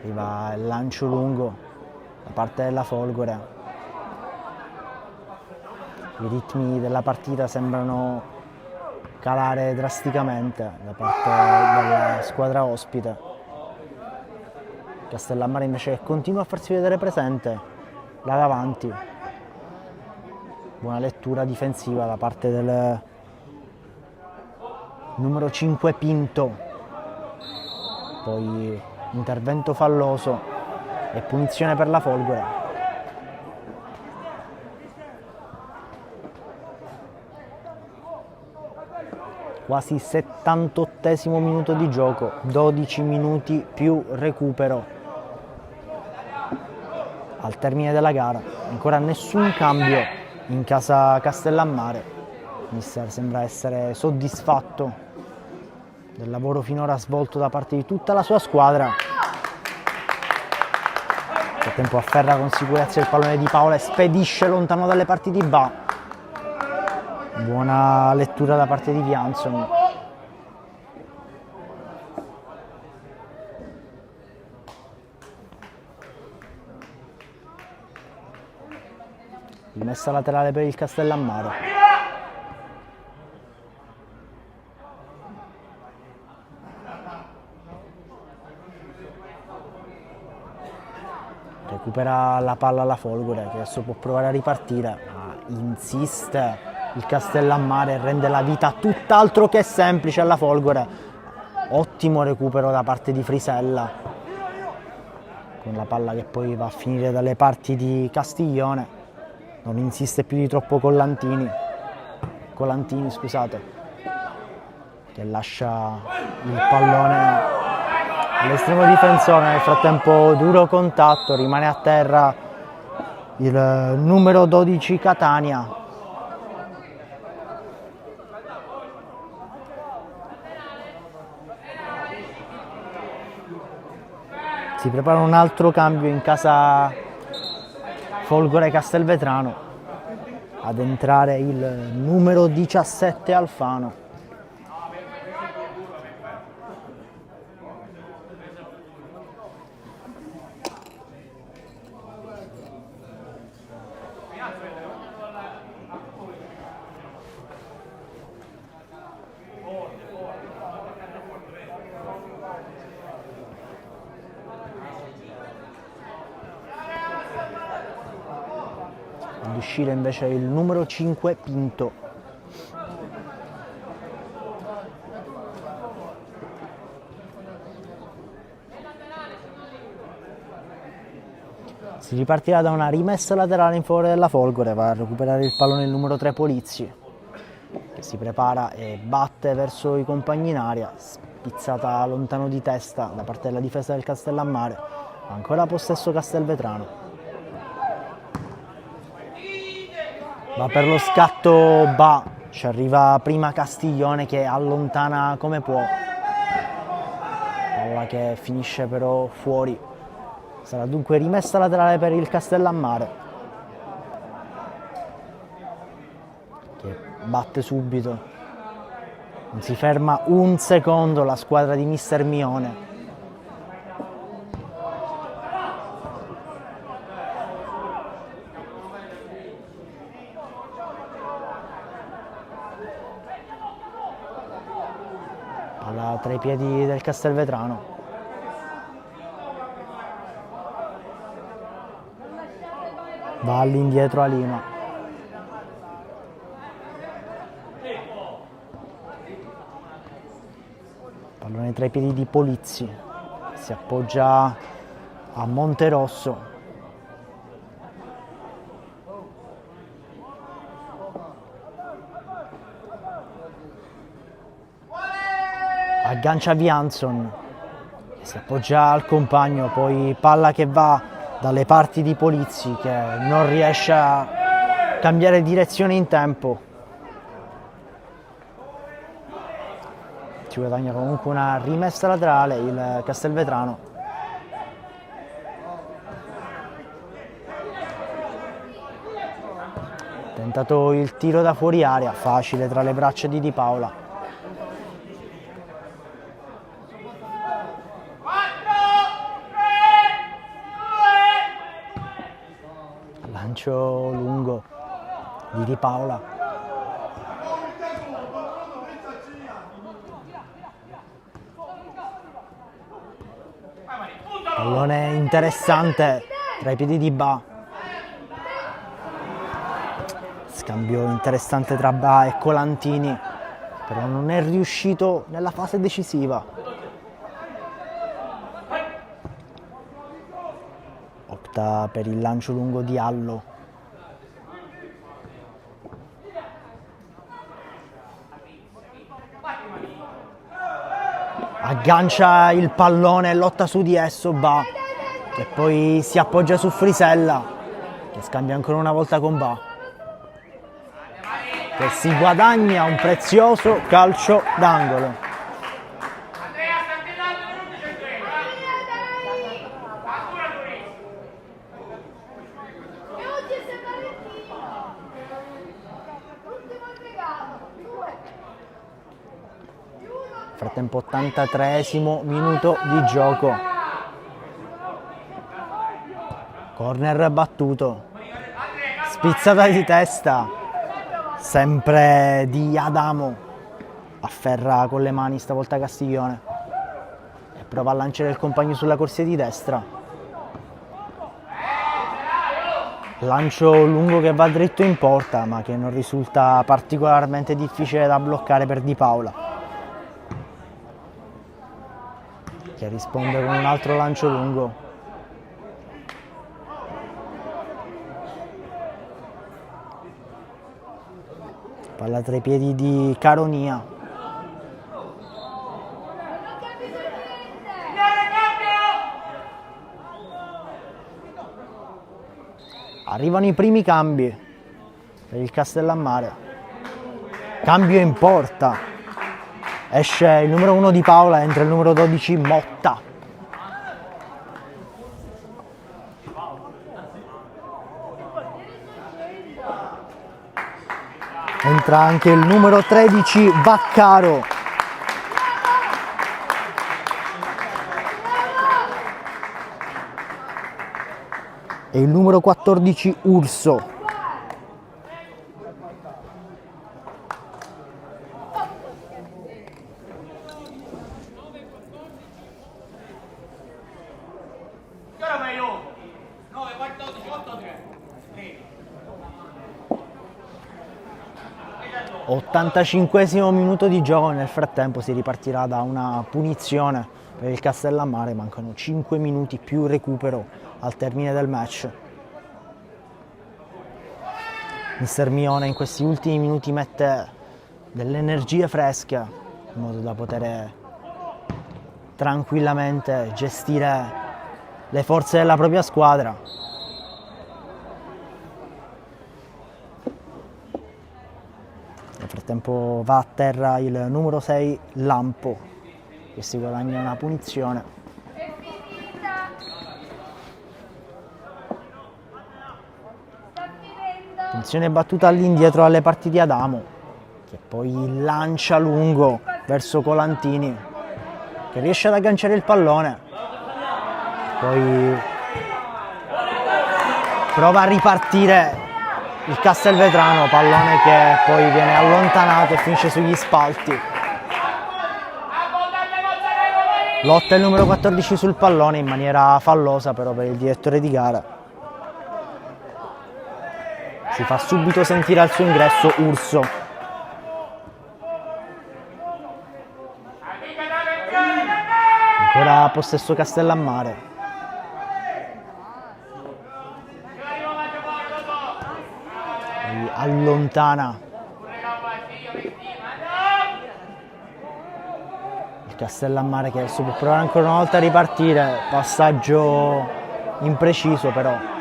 Arriva il lancio lungo da parte della Folgore. I ritmi della partita sembrano calare drasticamente da parte della squadra ospite. Castellammare invece continua a farsi vedere presente là davanti. Buona lettura difensiva da parte del numero 5 Pinto. Poi intervento falloso e punizione per la Folgore. Quasi 78esimo minuto di gioco, 12 minuti più recupero al termine della gara. Ancora nessun cambio in casa Castellammare. Mister sembra essere soddisfatto del lavoro finora svolto da parte di tutta la sua squadra. Nel frattempo afferra con sicurezza il pallone di Paola e spedisce lontano dalle parti di Ba. Buona lettura da parte di Vianson. Rimessa laterale per il Castellammare. Recupera la palla alla Folgore, che adesso può provare a ripartire, ma insiste il Castellammare e rende la vita tutt'altro che semplice alla Folgore. Ottimo recupero da parte di Frisella, con la palla che poi va a finire dalle parti di Castiglione. Non insiste più di troppo Colantini, scusate, che lascia il pallone all'estremo difensore. Nel frattempo duro contatto, rimane a terra il numero 12 Catania. Si prepara un altro cambio in casa Folgore Castelvetrano, ad entrare il numero 17 Alfano. Ad uscire invece il numero 5 Pinto. Si ripartirà da una rimessa laterale in favore della Folgore, va a recuperare il pallone il numero 3 Polizzi, che si prepara e batte verso i compagni in aria, spizzata lontano di testa da parte della difesa del Castellammare, ancora possesso Castelvetrano. Va per lo scatto Ba, ci arriva prima Castiglione che allontana come può, palla che finisce però fuori. Sarà dunque rimessa laterale per il Castellammare, che batte subito, non si ferma un secondo la squadra di Mister Mione. Palla tra i piedi del Castelvetrano. Va all'indietro Alima. Pallone tra i piedi di Polizzi. Si appoggia a Monterosso. Aggancia Vianson. Si appoggia al compagno, poi palla che va dalle parti di Polizzi, che non riesce a cambiare direzione in tempo. Ci guadagna comunque una rimessa laterale il Castelvetrano. Tentato il tiro da fuori area, facile tra le braccia di Di Paola. Lancio lungo di Di Paola. Pallone interessante tra i piedi di Ba. Scambio interessante tra Ba e Colantini, però non è riuscito nella fase decisiva. Opta per il lancio lungo di Allo. Aggancia il pallone e lotta su di esso Ba, che poi si appoggia su Frisella, che scambia ancora una volta con Ba, che si guadagna un prezioso calcio d'angolo. Frattempo 83esimo minuto di gioco. Corner battuto. Spizzata di testa. Sempre di Adamo. Afferra con le mani stavolta Castiglione. E prova a lanciare il compagno sulla corsia di destra. Lancio lungo che va dritto in porta, ma che non risulta particolarmente difficile da bloccare per Di Paola, che risponde con un altro lancio lungo. Palla tra i piedi di Caronia. Arrivano i primi cambi per il Castellammare. Cambio in porta. Esce il numero 1 di Paola, entra il numero 12 Motta. Entra anche il numero 13 Vaccaro. E il numero 14 Urso. '85esimo minuto di gioco, nel frattempo si ripartirà da una punizione per il Castellammare, mancano 5 minuti più recupero al termine del match. Mister Mione in questi ultimi minuti mette delle energie fresche in modo da poter tranquillamente gestire le forze della propria squadra. Nel frattempo va a terra il numero 6 Lampo, che si guadagna una punizione. Punizione battuta all'indietro dalle parti di Adamo, che poi lancia lungo verso Colantini, che riesce ad agganciare il pallone. Poi prova a ripartire il Castelvetrano, pallone che poi viene allontanato e finisce sugli spalti. Lotta il numero 14 sul pallone in maniera fallosa però per il direttore di gara. Si fa subito sentire al suo ingresso Urso. Ancora possesso Castellammare. Allontana il Castellammare, che adesso può provare ancora una volta a ripartire. Passaggio impreciso però.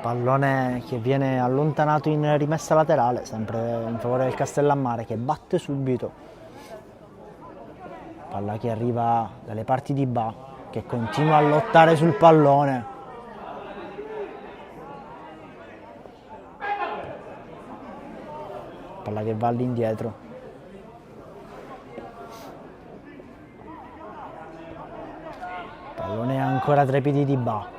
Pallone che viene allontanato in rimessa laterale, sempre in favore del Castellammare, che batte subito. Palla che arriva dalle parti di Ba, che continua a lottare sul pallone. Palla che va all'indietro. Pallone ancora tra i piedi di Ba.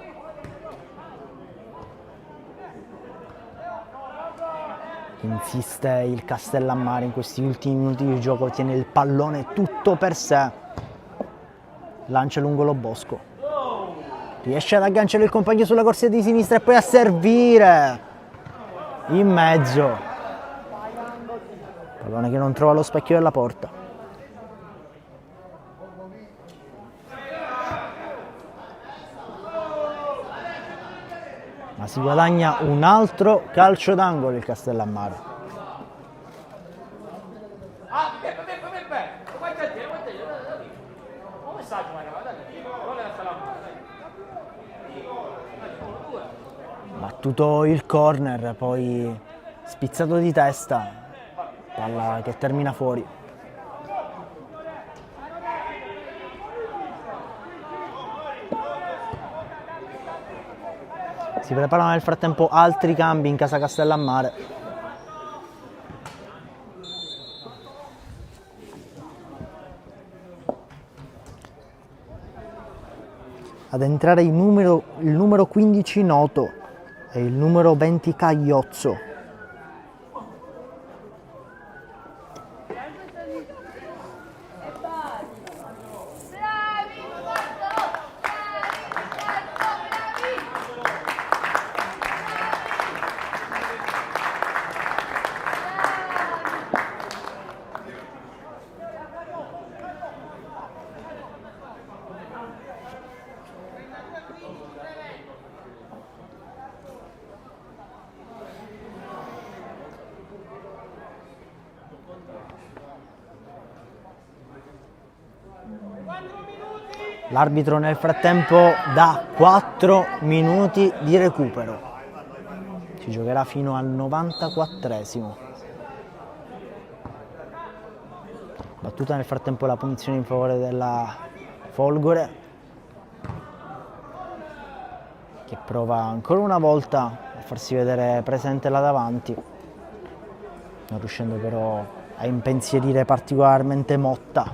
Insiste il Castellammare in questi ultimi minuti di gioco, tiene il pallone tutto per sé, lancia lungo lo Bosco, riesce ad agganciare il compagno sulla corsia di sinistra e poi a servire in mezzo, pallone che non trova lo specchio della porta. Ma si guadagna un altro calcio d'angolo il Castellammare. Battuto il corner, poi spizzato di testa, palla che termina fuori. Si preparano nel frattempo altri cambi in casa Castellammare. Ad entrare il numero 15 Noto e il numero 20 Cagliozzo. L'arbitro nel frattempo dà 4 minuti di recupero. Si giocherà fino al 94esimo. Battuta nel frattempo la punizione in favore della Folgore, che prova ancora una volta a farsi vedere presente là davanti, non riuscendo però a impensierire particolarmente Motta,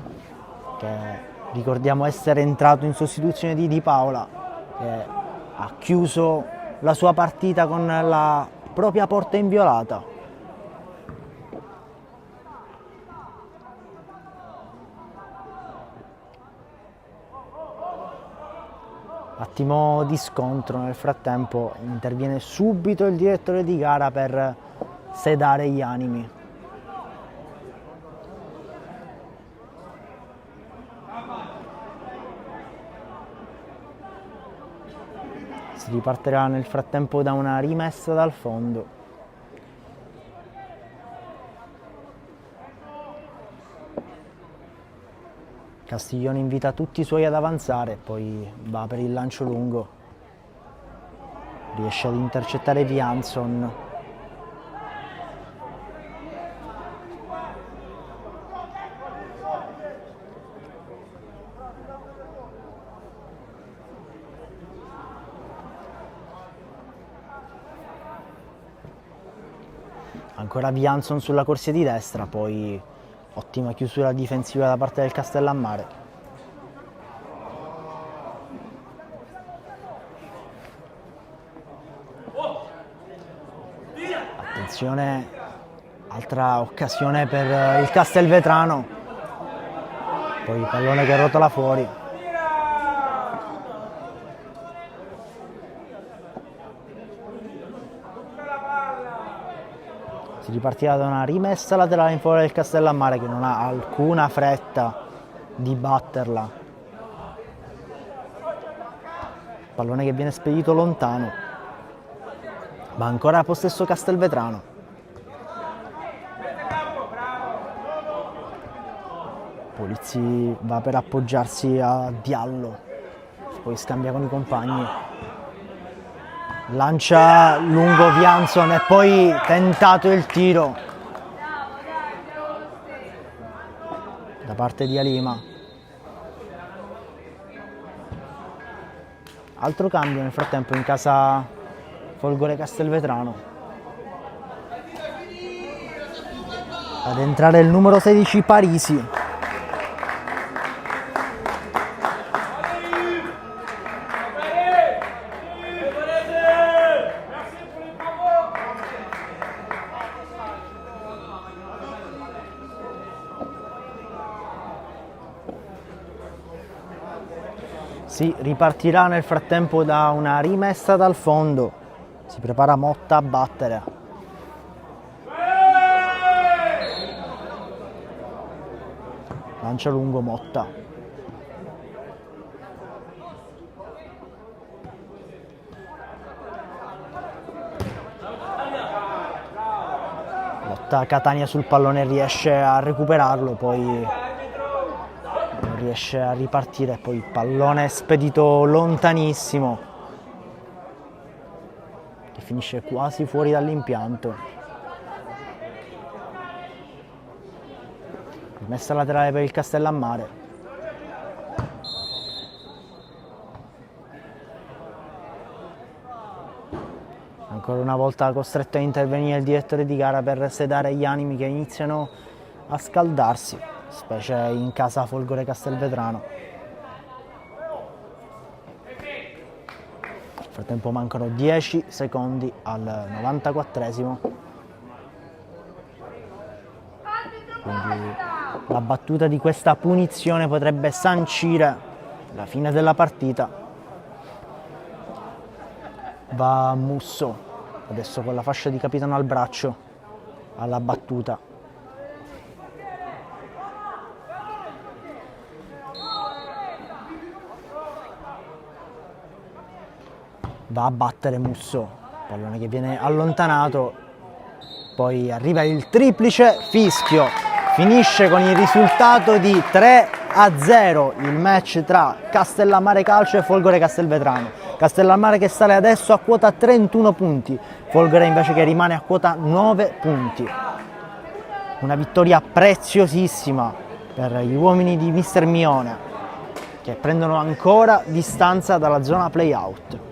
che ricordiamo essere entrato in sostituzione di Di Paola, che ha chiuso la sua partita con la propria porta inviolata. Attimo di scontro, nel frattempo interviene subito il direttore di gara per sedare gli animi. Si ripartirà nel frattempo da una rimessa dal fondo. Castiglione invita tutti i suoi ad avanzare, poi va per il lancio lungo. Riesce ad intercettare Vianson. Ancora Vianson sulla corsia di destra, poi ottima chiusura difensiva da parte del Castellammare. Attenzione, altra occasione per il Castelvetrano. Poi il pallone che rotola fuori. Si ripartirà da una rimessa laterale in favore del Castellammare, che non ha alcuna fretta di batterla. Pallone che viene spedito lontano, ma ancora a possesso Castelvetrano. Polizzi va per appoggiarsi a Diallo, poi scambia con i compagni. Lancia lungo Vianson e poi tentato il tiro da parte di Alima. Altro cambio nel frattempo in casa Folgore Castelvetrano. Ad entrare il numero 16 Parisi. Si ripartirà nel frattempo da una rimessa dal fondo. Si prepara Motta a battere. Lancia lungo Motta. Motta Catania sul pallone, riesce a recuperarlo, poi non riesce a ripartire, poi il pallone spedito lontanissimo che finisce quasi fuori dall'impianto. Rimessa laterale per il Castellammare. Ancora una volta costretto a intervenire il direttore di gara per sedare gli animi che iniziano a scaldarsi, specie in casa Folgore Castelvetrano. Nel frattempo mancano 10 secondi al 94esimo. Quindi la battuta di questa punizione potrebbe sancire la fine della partita. Va Musso, adesso con la fascia di capitano al braccio, alla battuta. Va a battere Musso, pallone che viene allontanato, poi arriva il triplice fischio, finisce con il risultato di 3 1-0 il match tra Castellammare Calcio e Folgore Castelvetrano. Castellammare che sale adesso a quota 31 punti, Folgore invece che rimane a quota 9 punti. Una vittoria preziosissima per gli uomini di Mister Mione, che prendono ancora distanza dalla zona play-out.